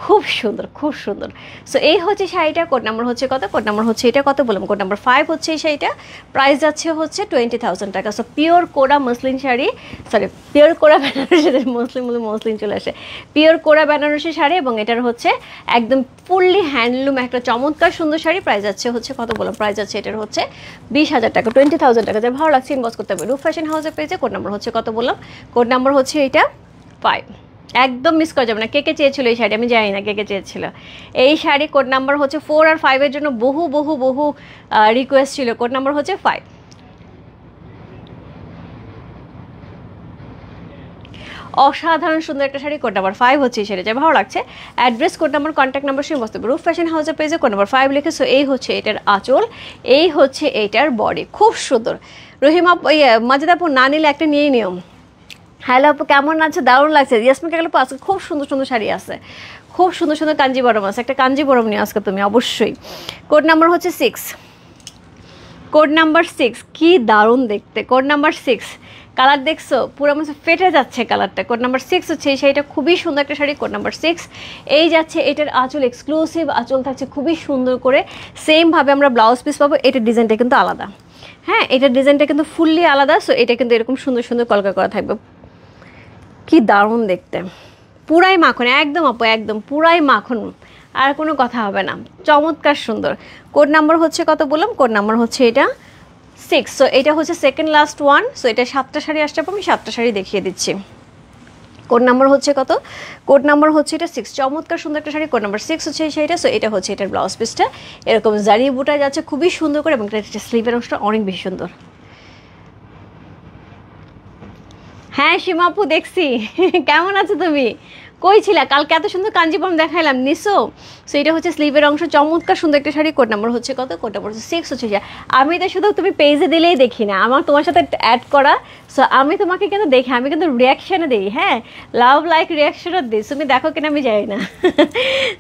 খুব সুন্দর খুব সুন্দর। সো এই হচ্ছে শাড়িটা, কোড নাম্বার হচ্ছে কত? কোড নাম্বার হচ্ছে এটা কত বললাম, কোড নাম্বার 5 হচ্ছে এই শাড়িটা। প্রাইস যাচ্ছে হচ্ছে 20,000 টাকা। সো পিওর কোরা মসলিন শাড়ি, সরি পিওর কোরা বেনারসি, মসলিন চলে আসে, পিওর কোরা বেনারসি শাড়ি, এবং এটার হচ্ছে একদম ফুললি হ্যান্ডলুম একটা চমৎকার সুন্দর শাড়ি। প্রাইস যাচ্ছে হচ্ছে কত বললাম, প্রাইস যাচ্ছে এটার হচ্ছে 20,000 টাকা, 20,000 টাকা। যা ভালো লাগছে ইনবক্স করতে হবে রূপ ফ্যাশন হাউসের পেজে। কোড নাম্বার হচ্ছে কত বললাম, কোড নাম্বার হচ্ছে এটা 5। একদম মিস করা যাবে না। কে কে চেয়েছিল এই শাড়ি, আমি জানি না কে কে চেয়েছিল এই শাড়ি। কোড নাম্বার হচ্ছে 4 আর 5 এর জন্য বহু বহু বহু রিকোয়েস্ট ছিল। কোড নাম্বার হচ্ছে 5। অসাধারণ সুন্দর একটা শাড়ি, কোড নাম্বার 5 হচ্ছে এই শাড়ি। যা ভালো লাগছে address, code number, contact number সে বসতে রূপ ফ্যাশন হাউসের পেজে কোড নাম্বার 5 লিখে। সো এই হচ্ছে এটার আঁচল, এই হচ্ছে এইটার বডি, খুব সুন্দর। রহিমা মাজিদ আপু না নিলে একটা নিয়ে নিয়ম। হ্যালো আপু কেমন আছে? দারুণ লাগছে। ইয়াসমিন কাকাল আপু আজকে খুব সুন্দর সুন্দর শাড়ি আছে, খুব সুন্দর সুন্দর কাঞ্জিবরম আছে, একটা কাঞ্জিবরম নিয়ে আজকে তুমি অবশ্যই। কোড নাম্বার হচ্ছে 6, কোড নাম্বার 6, কি দারুণ দেখতে। কোড নাম্বার 6, কালার দেখছো পুরো আমার ফেটে যাচ্ছে কালারটা। কোড নাম্বার 6 হচ্ছে এই শাড়িটা, খুবই সুন্দর একটা শাড়ি। কোড নাম্বার 6 এই যাচ্ছে এটার আঁচল, এক্সক্লুসিভ আঁচল থাকছে খুবই সুন্দর করে। সেমভাবে আমরা ব্লাউজ পিস পাবো, এটার ডিজাইনটা কিন্তু আলাদা। হ্যাঁ, এটার ডিজাইনটা কিন্তু ফুললি আলাদা। সো এটা কিন্তু এরকম সুন্দর সুন্দর কলকা করা থাকবে, কি দারুণ দেখতে, পুরাই মাখন একদম আপু, একদম পুরাই মাখন, আর কোনো কথা হবে না, চমৎকার সুন্দর। কোড নাম্বার হচ্ছে কত বললাম, কোড নাম্বার হচ্ছে এটা 6। সো এটা হচ্ছে সেকেন্ড লাস্ট ওয়ান। সো এটা 7টা শাড়ি আসতে পারবো, আমি 7টা শাড়ি দেখিয়ে দিচ্ছি। কোড নাম্বার হচ্ছে কত, কোড নাম্বার হচ্ছে এটা 6, চমৎকার সুন্দর একটা শাড়ি। কোড নাম্বার 6 হচ্ছে এই শাড়িটা। সো এটা হচ্ছে এটার ব্লাউজ পিসটা, এরকম জারি বুটা যাচ্ছে খুবই সুন্দর করে, এবং এটা স্লিভের অংশটা অনেক বেশি সুন্দর। হ্যাঁ সীমা আপু দেখছি, কেমন আছো তুমি, কই ছিলা? কালকে এত সুন্দর কাঞ্জিবরম দেখাইলাম, নিসো। সো এটা হচ্ছে স্লিভের অংশ, চমৎকার সুন্দর একটা শাড়ি। কোড নাম্বার হচ্ছে কত, কোড নাম্বার হচ্ছে 6 হচ্ছে। আমি তো শুধু তুমি পেজে দিলেই দেখি না, আমার তোমার সাথে অ্যাড করা। সো আমি তোমাকে কিন্তু দেখি, আমি কিন্তু রিয়াকশানে দিই, হ্যাঁ লাভ লাইক রিয়াকশনও দিই, তুমি দেখো কিনা আমি জানি না।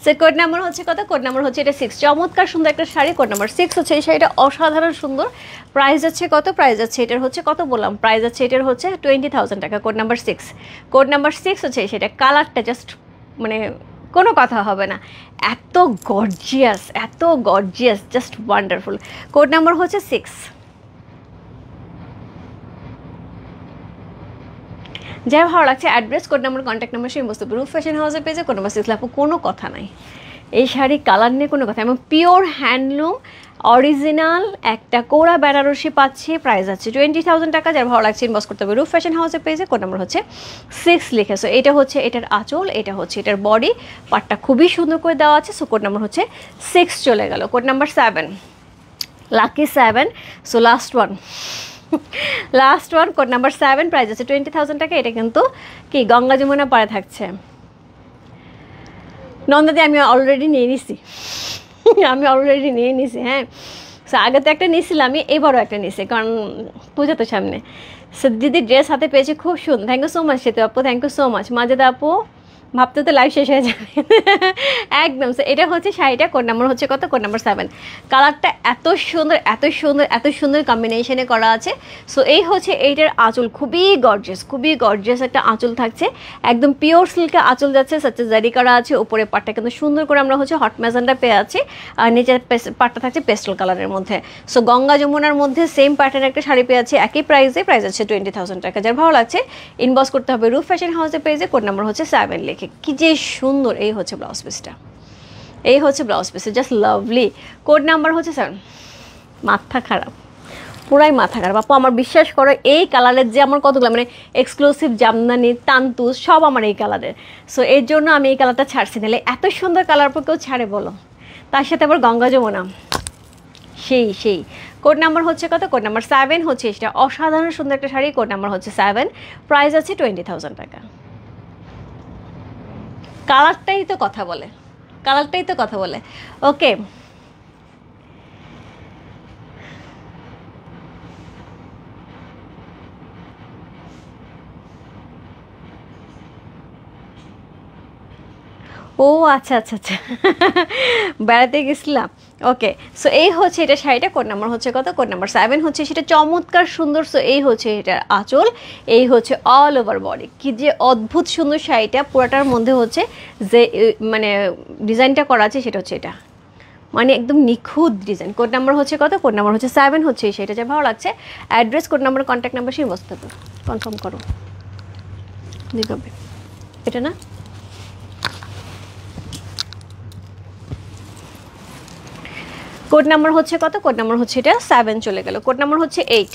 সো কোড নাম্বার হচ্ছে কত, কোড নাম্বার হচ্ছে এটা 6, চমৎকার সুন্দর একটা শাড়ি। কোড নাম্বার 6 হচ্ছে এই শাড়িটা, অসাধারণ সুন্দর। প্রাইস যাচ্ছে কত, প্রাইস যাচ্ছে এটার হচ্ছে কত বললাম, প্রাইস যাচ্ছে এটার হচ্ছে 20,000 টাকা। কোড নাম্বার 6, কোড নাম্বার 6 হচ্ছে সেটা। কালারটা জাস্ট মানে কোনো কথা হবে না, এত গর্জিয়াস, এত gorgeous, just wonderful. Code number হচ্ছে 6। যাই ভালো লাগছে address, code number, contact number সেই বস্তু রূপ ফ্যাশন হাউসের পেজে। কোড নাম্বার 6 লাপু, কোনো কথা নাই, এই শাড়ি কালার নিয়ে কোনো কথা, এবং পিওর হ্যান্ডলুম অরিজিনাল একটা কোরা বেনারসি পাচ্ছি। প্রাইস আছে 20,000 টাকা। যার ভালো লাগছে ইনবক্স করতে হবে রূপ ফ্যাশন হাউসের পেজে। কোড নাম্বার হচ্ছে 6 লিখেছো। এটা হচ্ছে এটার আঁচল, এটা হচ্ছে এটার বডি পার্টটা খুবই সুন্দর করে দেওয়া আছে। সো কোড নাম্বার হচ্ছে 6 চলে গেল। Code number 7, lucky 7। So last one, last one, code number 7, price আছে 20,000 টাকা। এটা কিন্তু কি গঙ্গা যমুনা পাড়ে থাকছে। নন্দাদি আমি অলরেডি নিয়ে নিছি, আমি অলরেডি নিয়ে নিছি। হ্যাঁ, সো আগে তো একটা নিয়েছিলাম আমি, এবারও একটা নিয়েছি, কারণ পুজো তো সামনে। সো দিদি ড্রেস হাতে পেয়েছি, খুব সুন্দর। Thank you so much Setu আপু, thank you so much. Majeda আপু ভাবতে তো লাইভ শেষ হয়ে যাবে একদম। সো এটা হচ্ছে শাড়িটা, কোড নাম্বার হচ্ছে কত, কোড নাম্বার 7। কালারটা এত সুন্দর, এত সুন্দর, এত সুন্দর কম্বিনেশনে করা আছে। সো এই হচ্ছে এইটার আঁচল, খুবই গর্জিয়াস, খুবই গর্জিয়াস একটা আঁচল থাকছে, একদম পিওর সিল্কে আঁচল যাচ্ছে, সাথে জারি করা আছে। উপরে পাটটা কিন্তু সুন্দর করে আমরা হচ্ছে হট ম্যাজেন্ডা পেয়ে আছি, আর নিচের পাটটা থাকছে পেস্টেল কালারের মধ্যে। সো গঙ্গা যমুনার মধ্যে সেম প্যাটার্নের একটা শাড়ি পেয়ে আছে একই প্রাইসে। প্রাইস আছে 20,000 টাকা। যার ভালো লাগছে ইনবক্স করতে হবে রূপ ফ্যাশন হাউসের পেজে। কোড নাম্বার হচ্ছে 7 লিখে। কি যে সুন্দর, এই হচ্ছে ব্লাউজ পিসটা, এই হচ্ছে ব্লাউজ পিসটা, জাস্ট লাভলি। কোড নাম্বার হচ্ছে 7। মাথা খারাপ, পুরাই মাথা খারাপ আপু, আমার বিশ্বাস করো এই কালারের যে আমার কতগুলো মানে এক্সক্লুসিভ জামদানি তান্তুস সব আমার এই কালারের। সো এর জন্য আমি এই কালারটা ছাড়ছি, নাহলে এত সুন্দর কালার পর কেউ ছাড়ে বলো? তার সাথে আবার গঙ্গা যমুনা, সেই কোড নাম্বার হচ্ছে কত? কোড নাম্বার 7 হচ্ছে এটা, অসাধারণ সুন্দর একটা শাড়ি। কোড নাম্বার হচ্ছে 7, প্রাইস আছে 20,000 টাকা। কালারটাই তো কথা বলে, কালারটাই তো কথা বলে। ওকে, ও আচ্ছা আচ্ছা আচ্ছা বেড়াতে গেছিলাম। ওকে, সো এই হচ্ছে এটা শাড়িটা। কোড নাম্বার হচ্ছে কত? কোড নাম্বার 7 হচ্ছে সেটা, চমৎকার সুন্দর। সো এই হচ্ছে এটার আঁচল, এই হচ্ছে অল ওভার বডি। কি যে অদ্ভুত সুন্দর শাড়িটা, পুরোটার মধ্যে হচ্ছে যে মানে ডিজাইনটা করা আছে সেটা হচ্ছে এটা, মানে একদম নিখুঁত ডিজাইন। কোড নাম্বার হচ্ছে কত? কোড নাম্বার হচ্ছে 7 হচ্ছে সেটা। যা ভালো লাগছে address, code number, contact number সেই বসতে কনফার্ম করো দেখবে এটা না। কোড নাম্বার হচ্ছে কত? কোড নাম্বার হচ্ছে এটা 7 চলে গেল। কোড নাম্বার হচ্ছে 8।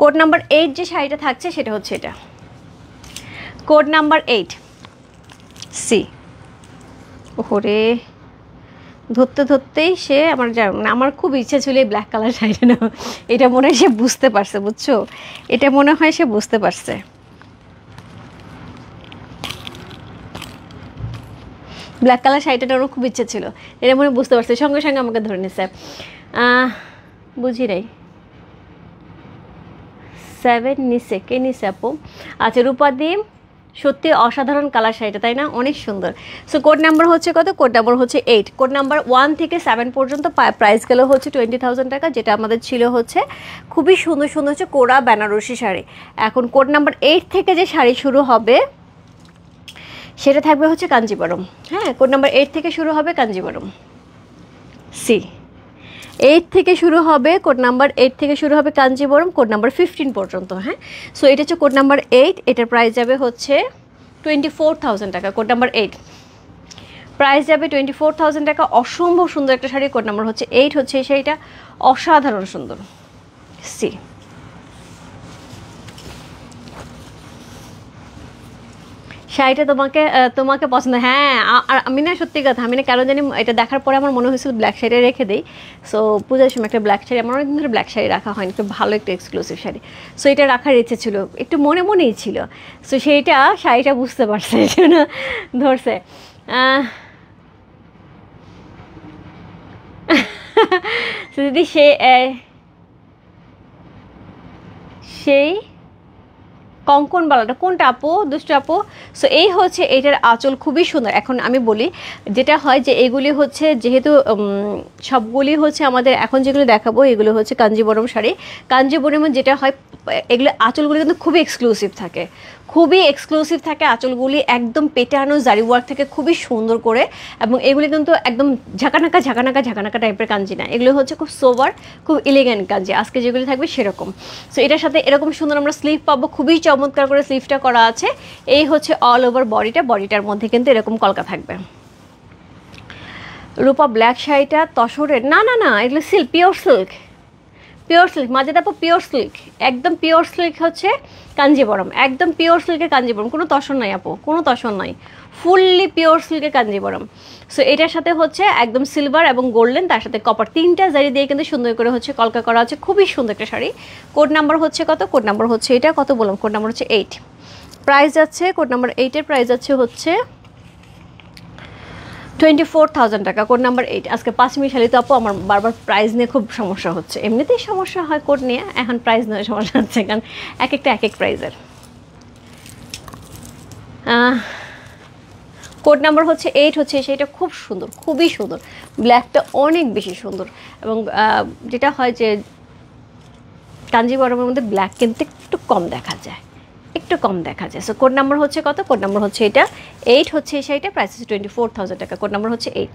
কোড নাম্বার 8 যে শাড়িটা থাকছে সেটা হচ্ছে এটা, কোড নাম্বার 8 সি। ওরে ধরতে ধরতেই সে আমার মানে আমার খুব ইচ্ছে ছিল এই ব্ল্যাক কালার শাড়িটা না, এটা মনে হয় সে বুঝতে পারছে, বুঝছো? এটা মনে হয় সে বুঝতে পারছে। ব্ল্যাক কালার শাড়িটা ওরও খুব ইচ্ছে ছিল, এটা মনে বুঝতে পারছে, সঙ্গে সঙ্গে আমাকে ধরে নিছে। বুঝি নাই 7 নিচে কে নিচে আপু? আচ্ছা, রূপা দিম, সত্যি অসাধারণ কালার শাড়িটা, তাই না? অনেক সুন্দর। সো কোড নাম্বার হচ্ছে কত? কোড নাম্বার হচ্ছে 8। কোড নাম্বার 1 থেকে 7 পর্যন্ত প্রাইস গেল হচ্ছে 20,000 টাকা, যেটা আমাদের ছিল হচ্ছে খুবই সুন্দর সুন্দর হচ্ছে কোরা বেনারসি শাড়ি। এখন কোড নাম্বার 8 থেকে যে শাড়ি শুরু হবে সেটা থাকবে হচ্ছে কাঞ্জিবরম। হ্যাঁ, কোড নাম্বার 8 থেকে শুরু হবে কাঞ্জিবরম সি। 8 থেকে শুরু হবে, কোড নাম্বার 8 থেকে শুরু হবে কাঞ্জিবরম, কোড নাম্বার 15 পর্যন্ত। হ্যাঁ, সো এটা হচ্ছে কোড নাম্বার 8, এটার প্রাইস যাবে হচ্ছে 24,000 টাকা। কোড নাম্বার 8 প্রাইস যাবে 24,000 টাকা। অসম্ভব সুন্দর একটা শাড়ি, কোড নাম্বার হচ্ছে 8 হচ্ছে এই শাড়িটা, অসাধারণ সুন্দর সি। শাড়িটা তোমাকে পছন্দ? হ্যাঁ, আর আমি না সত্যি কথা, আমি না কেন জানি এটা দেখার পরে আমার মনে হয়েছিল ব্ল্যাক শাড়ি রেখে দিই। সো পূজার সময় একটা ব্ল্যাক শাড়ি, আমার অনেকদিন ধরে ব্ল্যাক শাড়ি রাখা হয়নি, একটু ভালো একটা এক্সক্লুসিভ শাড়ি। সো এটা রাখার ইচ্ছে ছিল, একটু মনে মনেই ছিল। সো সেইটা শাড়িটা বুঝতে পারছে, এই জন্য ধরছে। দিদি সেই কঙ্কনবালাটা কোনটা আপু? দুষ্ট আপু। সো এই হচ্ছে এটার আঁচল, খুবই সুন্দর। এখন আমি বলি যেটা হয় যে এগুলি হচ্ছে যেহেতু সবগুলি হচ্ছে আমাদের এখন যেগুলো দেখাবো এগুলো হচ্ছে কাঞ্জিবরম শাড়ি। কাঞ্জিবরমে যেটা হয় এগুলো আঁচলগুলি কিন্তু খুবই এক্সক্লুসিভ থাকে, খুবই এক্সক্লুসিভ থাকে আঁচলগুলি, একদম পেটানো জারি ওয়ার্ক থেকে খুবই সুন্দর করে। এবং এগুলি কিন্তু একদম ঝাঁকানাকা ঝাঁকানাকা ঝাঁকানাকা টাইপের কাঞ্জি না, এগুলো হচ্ছে খুব সোবার, খুব এলিগেন্ট কাঞ্জি। আজকে যেগুলি থাকবে সেরকম। সো এটার সাথে এরকম সুন্দর আমরা স্লিভ পাবো, খুবই চমৎকার করে স্লিভটা করা আছে। এই হচ্ছে অল ওভার বডিটা, বডিটার মধ্যে কিন্তু এরকম কলকা থাকবে। রূপা ব্ল্যাক শাড়িটা তসরের? না না না, এগুলো silk, pure silk, pure silk. মাঝে দেখো পিওর সিল্ক, একদম পিওর সিল্ক হচ্ছে কাঞ্জিবরম, একদম পিওর সিল্কের কাঞ্জিবরম, কোনো তসর নাই আপু, কোনো তসর নাই, ফুললি পিওর সিল্কের কাঞ্জিবরম। সো এটার সাথে হচ্ছে একদম সিলভার এবং গোল্ডেন, তার সাথে কপার, তিনটা জারি দিয়ে কিন্তু সুন্দর করে হচ্ছে কলকা করা আছে, খুবই সুন্দর একটা শাড়ি। কোড নাম্বার হচ্ছে কত? কোড নাম্বার হচ্ছে এটা, কত বললাম? কোড নাম্বার হচ্ছে 8। প্রাইস যাচ্ছে কোড নাম্বার 8-এর প্রাইস যাচ্ছে হচ্ছে 24,000 টাকা। Code number 8। আজকে 5 মিনিট শাড়ি তো আপু আমার বারবার প্রাইস নিয়ে খুব সমস্যা হচ্ছে, এমনিতেই সমস্যা হয় কোড নিয়ে, এখন প্রাইস নিয়ে সমস্যা হচ্ছে, কারণ এক একটা এক এক প্রাইজের। কোড নাম্বার হচ্ছে 8 হচ্ছে সেটা, খুব সুন্দর, খুবই সুন্দর, ব্ল্যাকটা অনেক বেশি সুন্দর। এবং যেটা হয় যে কাঞ্জিবরমের মধ্যে ব্ল্যাক কিন্তু একটু কম দেখা যায়, একটু কম দেখা যায়। সো কোড নাম্বার হচ্ছে কত? কোড নাম্বার হচ্ছে এটা 8 হচ্ছে এই শাড়িটা, প্রাইস হচ্ছে 24,000 টাকা। কোড নাম্বার হচ্ছে 8।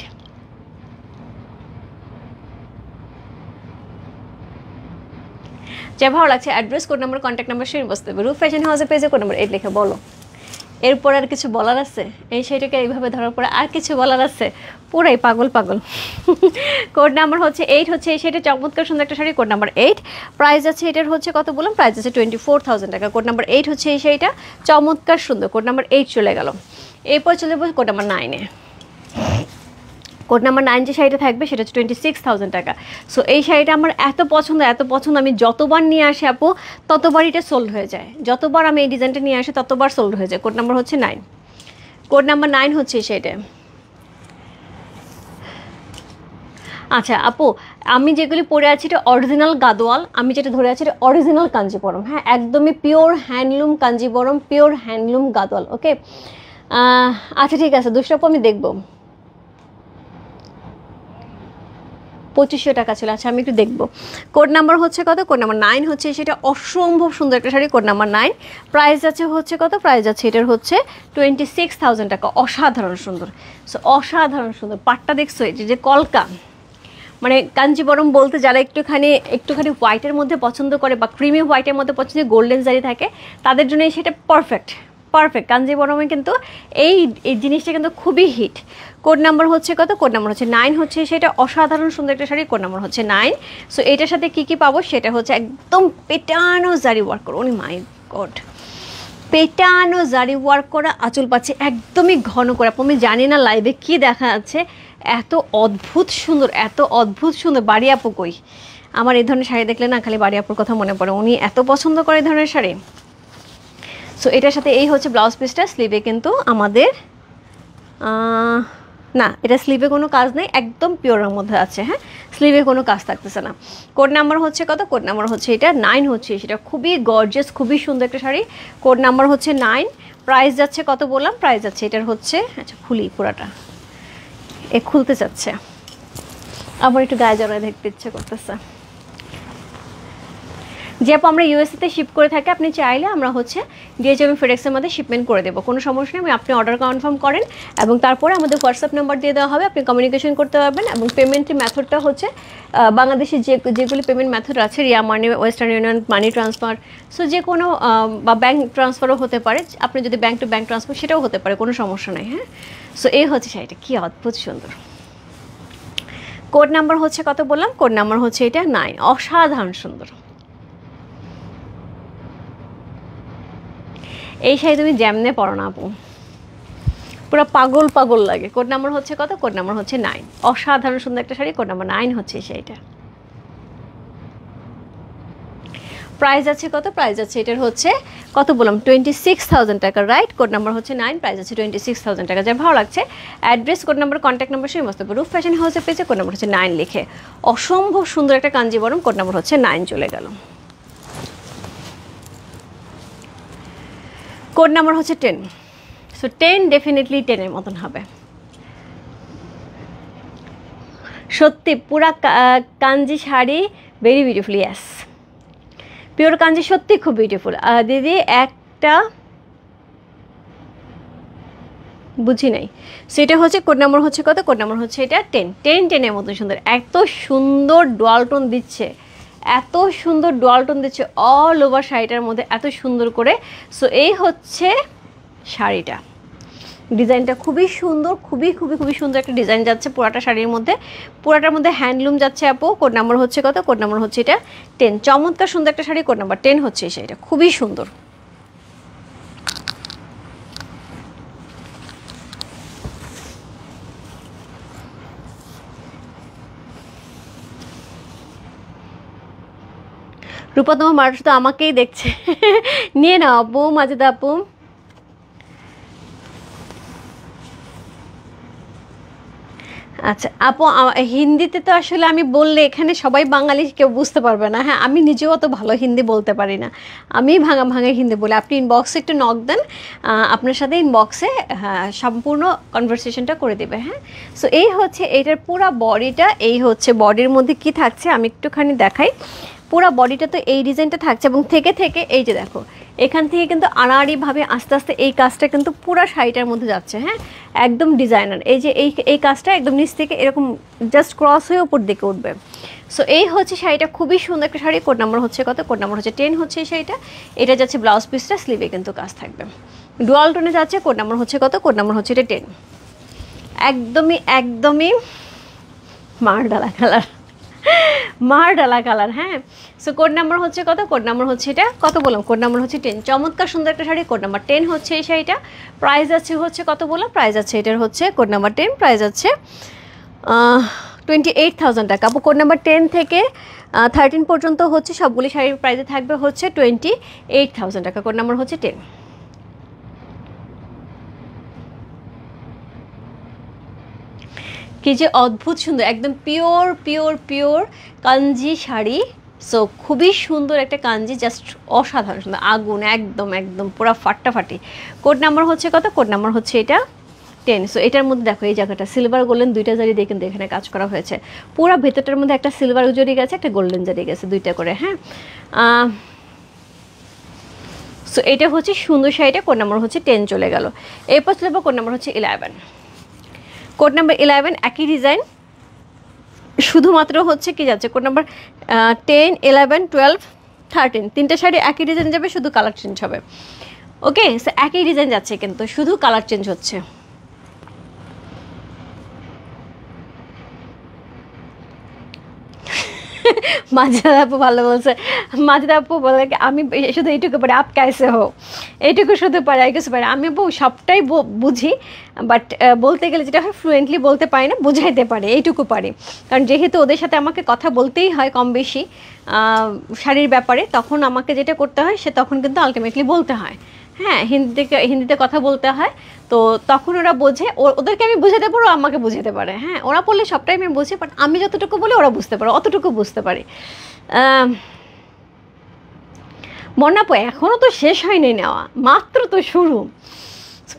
যা ভালো লাগছে address, code number, contact number share বসতে হবে। রূপ ফ্যাশন হাউসের পেজে কোড নাম্বার 8 লিখে বলো এরপর আর কিছু বলার আছে? এই শাড়িটাকে এইভাবে ধরার পরে আর কিছু বলার আছে? পুরাই পাগল পাগল। কোড নাম্বার হচ্ছে 8 হচ্ছে এই শাড়িটা চমৎকার সুন্দর একটা শাড়ি, কোড নাম্বার 8। প্রাইস আছে এটার হচ্ছে কত বললাম, প্রাইস আছে 24,000 টাকা। কোড নাম্বার 8 হচ্ছে এই শাড়িটা চমৎকার সুন্দর, কোড নাম্বার 8 চলে গেল। এরপর চলে যাবো কোড নাম্বার 9-এ। কোড নাম্বার 9 যে শাড়িটা থাকবে সেটা হচ্ছে 26,000 টাকা। সো এই শাড়িটা আমার এত পছন্দ, আমি যতবার নিয়ে আসি আপু ততবার এটা সোল্ড হয়ে যায়, যতবার আমি এই ডিজাইনটা নিয়ে আসি ততবার সোল্ড হয়ে যায়। কোড নাম্বার হচ্ছে 9, কোড নাম্বার 9 হচ্ছে এই শাড়িটা। আচ্ছা আপু, আমি যেগুলি পরে আছি এটা অরিজিনাল গাদোয়াল, আমি যেটা ধরে আছি এটা অরিজিনাল কাঞ্জিবরম, হ্যাঁ একদমই pure handloom Kanjeevaram, pure handloom Gadwal. Okay আচ্ছা ঠিক আছে দুষ্টু আপু, আমি দেখবো। 2500 টাকা ছিল, আচ্ছা আমি একটু দেখবো। কোড নাম্বার হচ্ছে কত, কোড নাম্বার 9 হচ্ছে সেটা অসম্ভব সুন্দর একটা শাড়ি, কোড নাম্বার 9। প্রাইস আছে হচ্ছে কত, প্রাইস আছে এটার হচ্ছে 26,000 টাকা। অসাধারণ সুন্দর, সো অসাধারণ সুন্দর। পাটটা দেখছো এই যে কলকা, মানে কাঞ্জিবরম বলতে যারা একটুখানি হোয়াইটের মধ্যে পছন্দ করে বা ক্রিমি হোয়াইটের মধ্যে পছন্দ, গোল্ডেন জারি থাকে, তাদের জন্য সেটা পারফেক্ট। কাঞ্জিবরমে কিন্তু এই জিনিসটা কিন্তু খুবই হিট। কোড নাম্বার হচ্ছে কত, কোড নাম্বার হচ্ছে 9 হচ্ছে সেটা অসাধারণ সুন্দর একটা শাড়ি, কোড নাম্বার হচ্ছে 9। সো এটার সাথে কী পাবো সেটা হচ্ছে একদম পেটানো জারি ওয়ার্ক করো, ওনি মাই গড, পেটানো জারি ওয়ার্ক করা আঁচল পাচ্ছি একদমই ঘন করে। আমি জানি না লাইভে কি দেখা যাচ্ছে, এত অদ্ভুত সুন্দর, এত অদ্ভুত সুন্দর। বাড়ি আপু কই, আমার এই ধরনের শাড়ি দেখলে না খালি বাড়ি আপুর কথা মনে পড়ে, উনি এত পছন্দ করে এই ধরনের শাড়ি। সো এটার সাথে এই হচ্ছে ব্লাউজ পিসটা, স্লিভে কিন্তু আমাদের না, এটা স্লিভে কোনো কাজ নেই, একদম পিওরের মধ্যে আছে, হ্যাঁ স্লিভে কোনো কাজ থাকতেছে না। কোড নাম্বার হচ্ছে কত, কোড নাম্বার হচ্ছে এটা 9 হচ্ছে সেটা, খুবই গর্জিয়াস খুবই সুন্দর একটা শাড়ি, কোড নাম্বার হচ্ছে 9। প্রাইস যাচ্ছে কত বললাম, প্রাইস যাচ্ছে এটার হচ্ছে, আচ্ছা খুলি পুরাটা, খুলতে চাচ্ছে আবার একটু গায়ে জড়ায় দেখতে ইচ্ছে করতেছে। যে আপু আমরা ইউএসএতে শিপ করে থাকি, আপনি চাইলে আমরা হচ্ছে ডিএচএম ফেডেক্সের মধ্যে শিপমেন্ট করে দেবো, কোনো সমস্যা নেই। আপনি অর্ডার কনফার্ম করেন এবং তারপরে আমাদের হোয়াটসঅ্যাপ নাম্বার দিয়ে দেওয়া হবে, আপনি কমিউনিকেশন করতে পারবেন। এবং পেমেন্টের মেথডটা হচ্ছে বাংলাদেশে যেগুলি পেমেন্ট মেথড আছে, Ria money, western union, money transfer, so যে কোনো বা ব্যাঙ্ক ট্রান্সফারও হতে পারে, আপনি যদি ব্যাঙ্ক টু ব্যাঙ্ক ট্রান্সফার সেটাও হতে পারে, কোনো সমস্যা নেই। হ্যাঁ সো এই হচ্ছে শাড়িটা, কী অদ্ভুত সুন্দর। কোড নাম্বার হচ্ছে কত বললাম, কোড নাম্বার হচ্ছে এটা 9, অসাধারণ সুন্দর। এই শাড়ি তুমি জ্যামনে পরো না আপু, পুরো পাগল পাগল লাগে। কোড নাম্বার হচ্ছে কত, কোড নাম্বার হচ্ছে 9, অসাধারণ সুন্দর একটা শাড়ি, কোড নাম্বার 9 হচ্ছে এই শাড়িটা। প্রাইস আছে কত, প্রাইস আছে এটার হচ্ছে কত বললাম 26,000 টাকা, রাইট। কোড নাম্বার হচ্ছে 9, প্রাইস আছে 26,000 টাকা। যা ভালো লাগছে address, code number, contact number সেই মস্ত রূপ ফ্যাশন হাউসের পেজে কোড নাম্বার হচ্ছে 9 লিখে, অসম্ভব সুন্দর একটা কাঞ্জিবরম, কোড নাম্বার হচ্ছে 9 চলে গেল। কোড নাম্বার হচ্ছে 10, সো 10 ডেফিনেটলি 10-এর মতন হবে। সত্যি পুরা কাঞ্জি শাড়ি ভেরি বিউটিফুল, ইয়াস পিওর কাঞ্জি সত্যি খুব বিউটিফুল। দিদি একটা বুঝি নাই, সেটা হচ্ছে কোড নাম্বার হচ্ছে কত, কোড নাম্বার হচ্ছে এটা 10, 10-10-এর মতন সুন্দর। এত সুন্দর ডুয়াল টোন দিচ্ছে, এত সুন্দর ডুয়াল টোন দিচ্ছে অল ওভার শাড়িটার মধ্যে এত সুন্দর করে। সো এই হচ্ছে শাড়িটা, ডিজাইনটা খুবই সুন্দর, খুবই খুবই খুবই সুন্দর একটা ডিজাইন যাচ্ছে পুরাটা শাড়ির মধ্যে, পুরাটার মধ্যে হ্যান্ডলুম যাচ্ছে আপু। কোড নাম্বার হচ্ছে কত, কোড নাম্বার হচ্ছে এটা 10, চমৎকার সুন্দর একটা শাড়ি, কোড নাম্বার 10 হচ্ছে এই শাড়িটা, খুবই সুন্দর। রূপা তোমার মানুষ তো আমাকেই দেখছে, নিয়ে নাও আপু, মাজেদা আপু। আচ্ছা আপু, হিন্দিতে তো আসলে আমি বললে এখানে সবাই বাঙালি কেউ বুঝতে পারবে না, হ্যাঁ আমি নিজেও অত ভালো হিন্দি বলতে পারি না, আমি ভাঙা ভাঙা হিন্দি বলি। আপনি ইনবক্সে একটু নক দেন, আপনার সাথে ইনবক্সে হ্যাঁ সম্পূর্ণ কনভারসেশনটা করে দেবে। হ্যাঁ সো এই হচ্ছে এইটার পুরো বডিটা, এই হচ্ছে বডির মধ্যে কি থাকছে আমি একটুখানি দেখাই। পুরো বডিটা তো এই ডিজাইনটা থাকছে এবং থেকে থেকে এই যে দেখো এখান থেকে কিন্তু আড়াআড়িভাবে আস্তে আস্তে এই কাজটা কিন্তু পুরো শাড়িটার মধ্যে যাচ্ছে, হ্যাঁ একদম ডিজাইনার। এই যে এই কাজটা একদম নিচ থেকে এরকম জাস্ট ক্রস হয়ে উপর দিকে উঠবে। সো এই হচ্ছে শাড়িটা, খুবই সুন্দর একটা শাড়ি। কোড নাম্বার হচ্ছে কত, কোড নাম্বার হচ্ছে 10 হচ্ছে এই শাড়িটা। এটা যাচ্ছে ব্লাউজ পিসটা, স্লিভে কিন্তু কাজ থাকবে। ডুয়াল টোনে যাচ্ছে, কোড নাম্বার হচ্ছে কত, কোড নাম্বার হচ্ছে এটা 10। একদমই একদমই মারডালা কালার, মারডালা কালার। হ্যাঁ, সো কোড নাম্বার হচ্ছে কত, কোড নাম্বার হচ্ছে এটা কত বললাম, কোড নাম্বার হচ্ছে 10। চমৎকার সুন্দর একটা শাড়ি, কোড নাম্বার 10 হচ্ছে এই শাড়িটা। প্রাইস আছে হচ্ছে কত বললাম, প্রাইস আছে এটার হচ্ছে কোড নাম্বার 10, প্রাইস আছে 28,000 টাকা। আপু কোড নাম্বার 10 থেকে 13 পর্যন্ত হচ্ছে সবগুলি শাড়ির প্রাইসে থাকবে হচ্ছে 28,000 টাকা, কোড নাম্বার হচ্ছে 10। কি যে অদ্ভুত সুন্দর, একদম পিওর পিওর পিওর কাঞ্জি শাড়ি। সো খুবই সুন্দর একটা কাঞ্জি, জাস্ট অসাধারণ সুন্দর, আগুন একদম একদম পুরো ফাটাফাটি। কোড নাম্বার হচ্ছে কত, কোড নাম্বার হচ্ছে এটা 10। সো এটার মধ্যে দেখো এই জায়গাটা সিলভার গোল্ডেন দুইটা জারি দিয়ে কিন্তু এখানে কাজ করা হয়েছে। পুরো ভেতরটার মধ্যে একটা সিলভার জরি গেছে, একটা গোল্ডেন জারি গেছে, দুইটা করে। হ্যাঁ, সো এটা হচ্ছে সুন্দর শাড়িটা, কোড নাম্বার হচ্ছে 10 চলে গেল। এরপর চলে যাবো কোড নাম্বার হচ্ছে 11। কোড নাম্বার 11 একই ডিজাইন, শুধুমাত্র হচ্ছে কি যাচ্ছে কোড নাম্বার 10, 11, 12, 13 তিনটে শাড়ি একই ডিজাইন যাবে, শুধু কালার চেঞ্জ হবে। ওকে, সো একই ডিজাইন যাচ্ছে কিন্তু শুধু কালার চেঞ্জ হচ্ছে। মাঝে আপু ভালো বলছে, মাঝে আপু বলে আমি শুধু এইটুকু পারি, আপ কাইসে হো, এইটুকু শুধু পারি, আর কিছু পারি। আমি আপু সবটাই বুঝি, বাট বলতে গেলে যেটা হয় ফ্লুয়েন্টলি বলতে পারি না, বুঝাইতে পারি, এইটুকু পারি। কারণ যেহেতু ওদের সাথে আমাকে কথা বলতেই হয় কম বেশি শাড়ির ব্যাপারে, তখন আমাকে যেটা করতে হয় সে তখন কিন্তু আলটিমেটলি বলতে হয়। হ্যাঁ, হিন্দিতে কথা বলতে হয়, তো তখন ওরা বোঝে, ওদেরকে আমি বুঝাতে পারো, আমাকে বুঝাতে পারে। হ্যাঁ, ওরা বললে সবটাই আমি বুঝি, বাট আমি যতটুকু বলি ওরা বুঝতে পারে, অতটুকু বুঝতে পারি। মনাপু এখনও তো শেষ হয়নি নেওয়া, মাত্র তো শুরু,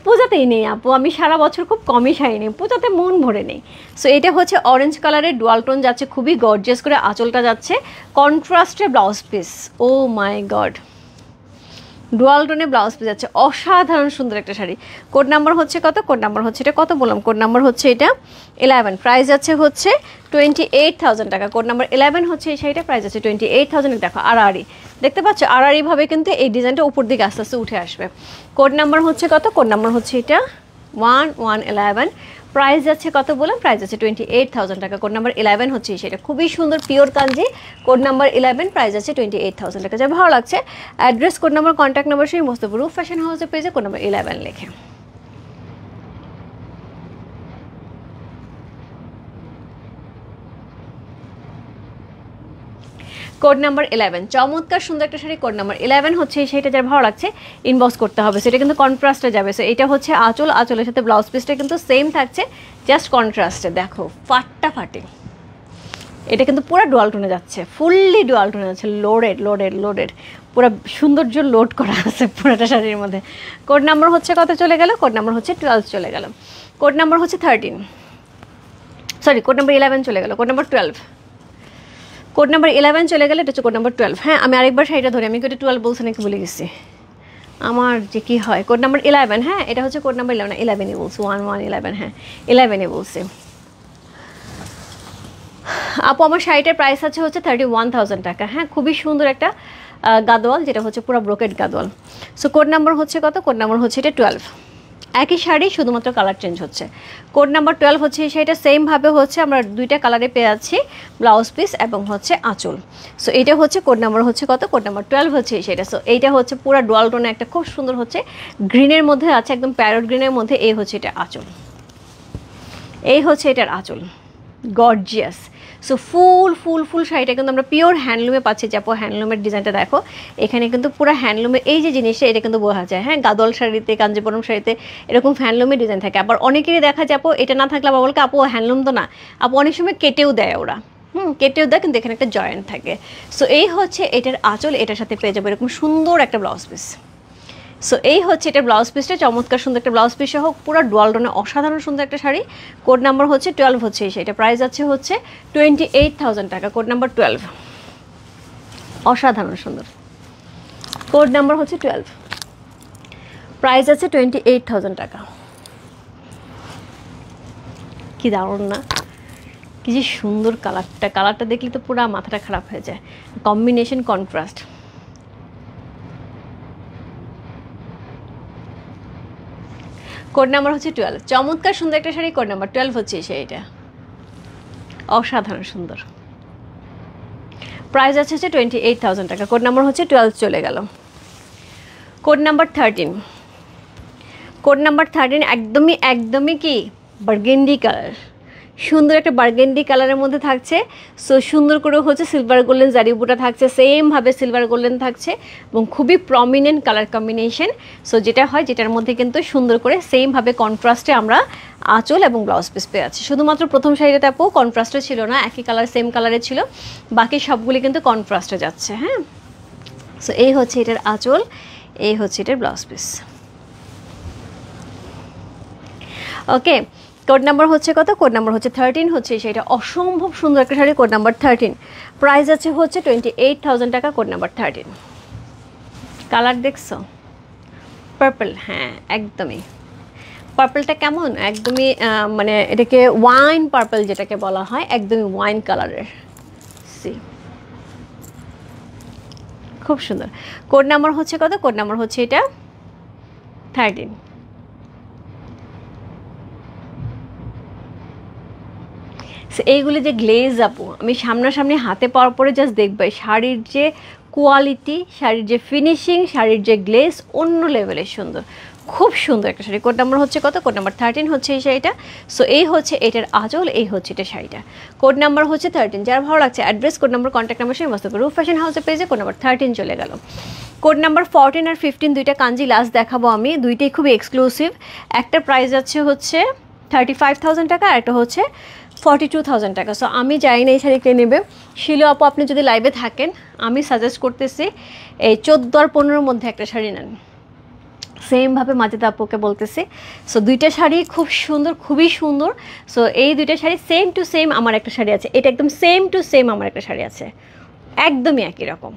পূজাতেই নেই আপু, আমি সারা বছর খুব কমই শাড়ি নেই, পূজাতে মন ভরে নেই। সো এটা হচ্ছে অরেঞ্জ কালারের ডুয়াল টোন যাচ্ছে, খুবই গর্জিয়াস করে আঁচলটা যাচ্ছে, কন্ট্রাস্টে ব্লাউজ পিস। ও মাই গড, ডুয়াল টোনে ব্লাউজ পিস যাচ্ছে, অসাধারণ সুন্দর একটা শাড়ি। কোড নাম্বার হচ্ছে কত, কোড নাম্বার হচ্ছে এটা কত বললাম, কোড নাম্বার হচ্ছে এটা 11, প্রাইস যাচ্ছে হচ্ছে 28,000 টাকা। কোড নাম্বার 11 হচ্ছে এই শাড়িটা, প্রাইস আছে 28,000। দেখো আড়াআড়ি দেখতে পাচ্ছ, আড়াআড়িভাবে কিন্তু এই ডিজাইনটা উপর দিকে আস্তে আস্তে উঠে আসবে। কোড নাম্বার হচ্ছে কত, কোড নাম্বার হচ্ছে এটা 1111, প্রাইস যাচ্ছে কত বললাম, প্রাইস আছে 28,000 টাকা। কোড নাম্বার 11 হচ্ছে সেটা, খুবই সুন্দর পিওর কাঞ্জি, কোড নাম্বার 11, প্রাইস আছে 28,000 টাকা। যা ভালো লাগছে address, code number, contact number সেই মোস্তফা রূপ ফ্যাশন হাউসের পেজে কোড নাম্বার 11 লেখে। কোড নাম্বার 11 চমৎকার সুন্দর একটা শাড়ি, কোড নাম্বার 11 হচ্ছে সেইটা, যার ভালো লাগছে ইনবক্স করতে হবে। সেটা কিন্তু কন্ট্রাস্টে যাবে। সো এটা হচ্ছে আঁচল, আঁচলের সাথে ব্লাউজ পিসটা কিন্তু সেম থাকছে, জাস্ট কন্ট্রাস্টে। দেখো ফাটাফাটি, এটা কিন্তু পুরো ডুয়াল টোনে যাচ্ছে, ফুললি ডুয়াল টোনে যাচ্ছে, লোডেড লোডেড লোডেড, পুরো সৌন্দর্য লোড করা আছে পুরোটা শাড়ির মধ্যে। কোড নাম্বার হচ্ছে কত চলে গেল, কোড নাম্বার হচ্ছে 12 চলে গেল। কোড নাম্বার হচ্ছে 13, সরি কোড নাম্বার 11 চলে গেল, কোড নাম্বার 12, কোড নাম্বার 11 চলে গেলে এটা হচ্ছে কোড নাম্বার 12। হ্যাঁ, আমি আরেকবার শাড়িটা ধরি, আমি কোডে 12 বলছি নাকি ভুলে গেছি, আমার যে কী হয়। কোড নাম্বার 11, হ্যাঁ এটা হচ্ছে কোড নাম্বার 11, 11ই বলছি, 1111, হ্যাঁ 11ই বলছি। আপু আমার শাড়িটার প্রাইস আছে হচ্ছে 31,000 টাকা। হ্যাঁ, খুবই সুন্দর একটা গাদোয়াল, যেটা হচ্ছে পুরো brocade Gadwal. So code number হচ্ছে কত, কোড নাম্বার হচ্ছে এটা 12, একই শাড়ি শুধুমাত্র কালার চেঞ্জ হচ্ছে। কোড নাম্বার 12 হচ্ছে এই শাড়িটা, সেমভাবে হচ্ছে আমরা দুইটা কালারে পেয়ে যাচ্ছি ব্লাউজ পিস এবং হচ্ছে আঁচল। সো এইটা হচ্ছে কোড নাম্বার হচ্ছে কত, কোড নাম্বার 12 হচ্ছে এই শাড়িটা। সো এইটা হচ্ছে পুরো ডুয়াল টোনে একটা খুব সুন্দর হচ্ছে গ্রিনের মধ্যে আছে, একদম প্যারট গ্রিনের মধ্যে। এই হচ্ছে এটা আঁচল, এই হচ্ছে এটার আঁচল, গর্জিয়াস। সো ফুল ফুল ফুল শাড়িটা কিন্তু আমরা পিওর হ্যান্ডলুমে পাচ্ছি। যাবো হ্যান্ডলুমের ডিজাইনটা দেখো, এখানে কিন্তু পুরো হ্যান্ডলুমের এই যে জিনিসটা, এটা কিন্তু বোঝা যায়। হ্যাঁ, গাদল শাড়িতে, কাঞ্জিপুরম শাড়িতে এরকম হ্যান্ডলুমের ডিজাইন থাকে। আবার অনেকেরই দেখা যাবো এটা না থাকলে আবার বলকে আপু হ্যান্ডলুম তো না, আপু অনেক সময় কেটেও দেয় ওরা, কেটেও দেয়, কিন্তু এখানে একটা জয়েন্ট থাকে। সো এই হচ্ছে এটার আঁচল, এটার সাথে পেয়ে যাবো এরকম সুন্দর একটা ব্লাউজ পিস। সো এই হচ্ছে এটা ব্লাউজ পিসটা, চমৎকার সুন্দর একটা ব্লাউজ পিস সহ পুরো ডুয়াল টোনে অসাধারণ সুন্দর একটা শাড়ি। কোড নাম্বার হচ্ছে 12 হচ্ছে এই শাড়িটা, প্রাইস আছে হচ্ছে 28,000 টাকা। কোড নাম্বার 12, অসাধারণ সুন্দর। কোড নাম্বার হচ্ছে 12, প্রাইস আছে 28,000 টাকা। কি দারুণ না, কি যে সুন্দর কালারটা, কালারটা দেখলে তো পুরো মাথাটা খারাপ হয়ে যায়, কম্বিনেশন কন্ট্রাস্ট। কোড নাম্বার হচ্ছে 12। চমৎকার সুন্দর একটা শাড়ি, কোড নাম্বার 12 হচ্ছে এই শাড়িটা, অসাধারণ সুন্দর। প্রাইস আছে 28,000 টাকা, কোড নাম্বার হচ্ছে 12 চলে গেল। কোড নাম্বার 13, কোড নাম্বার 13 একদমই কি বার্গেন্ডি কালার, সুন্দর একটা বার্গেন্ডি কালারের মধ্যে থাকছে। সো সুন্দর করে হচ্ছে সিলভার গোল্ডেন জারি বুটা থাকছে, সেমভাবে সিলভার গোল্ডেন থাকছে এবং খুবই প্রমিনেন্ট কালার কম্বিনেশন। সো যেটা হয় যেটার মধ্যে কিন্তু সুন্দর করে সেমভাবে কন্ট্রাস্টে আমরা আঁচল এবং ব্লাউজ পিস পেয়ে আছি। শুধুমাত্র প্রথম শাড়িটাতে আপু কন্ট্রাস্টে ছিল না, একই কালার সেম কালারে ছিল, বাকি সবগুলি কিন্তু কন্ট্রাস্টে যাচ্ছে। হ্যাঁ, সো এই হচ্ছে এটার আঁচল, এই হচ্ছে এটার ব্লাউজ পিস। ওকে, কোড নাম্বার হচ্ছে কত? কোড নাম্বার হচ্ছে 13 হচ্ছে সেটা, অসম্ভব সুন্দর একটা শাড়ি, কোড নাম্বার 13। প্রাইস আছে হচ্ছে 28,000 টাকা, কোড নাম্বার 13। কালার দেখছো পার্পল? হ্যাঁ একদমই, পার্পলটা কেমন একদমই মানে এটাকে ওয়াইন পার্পল যেটাকে বলা হয়, একদমই ওয়াইন কালারের। সি খুব সুন্দর। কোড নাম্বার হচ্ছে কত? কোড নাম্বার হচ্ছে এটা 13। এইগুলি যে গ্লেজ আপু, আমি সামনাসামনি হাতে পাওয়ার পরে জাস্ট দেখবে শাড়ির যে কোয়ালিটি, শাড়ির যে ফিনিশিং, শাড়ির যে গ্লেজ অন্য লেভেলের সুন্দর, খুব সুন্দর একটা শাড়ি। কোড নাম্বার হচ্ছে কত? কোড নাম্বার 13 হচ্ছে এই শাড়িটা। সো এই হচ্ছে এটার আঁচল, এই হচ্ছে এটা শাড়িটা, কোড নাম্বার হচ্ছে 13। যার ভালো লাগছে address, code number, contact number সঙ্গে মস্ত করে রূপ ফ্যাশন হাউসে পেজে কোড নাম্বার 13 চলে গেল। কোড নাম্বার 14 আর 15 দুইটা কাঞ্জি লাস্ট দেখাবো আমি, দুইটাই খুবই এক্সক্লুসিভ। একটা প্রাইস আছে হচ্ছে 35,000 টাকা, আর একটা হচ্ছে 42,000 টাকা। সো আমি জানি না এই শাড়ি কে নেবে। শিলু আপু আপনি যদি লাইভে থাকেন, আমি সাজেস্ট করতেছি এই 14 আর 15-র মধ্যে একটা শাড়ি নেন, সেমভাবে মাজেদা আপুকে বলতেছি। সো দুইটা শাড়ি খুব সুন্দর, খুবই সুন্দর। সো এই দুইটা শাড়ি সেম টু সেম আমার একটা শাড়ি আছে, এটা একদম সেম টু সেম আমার একটা শাড়ি আছে, একদমই একই রকম।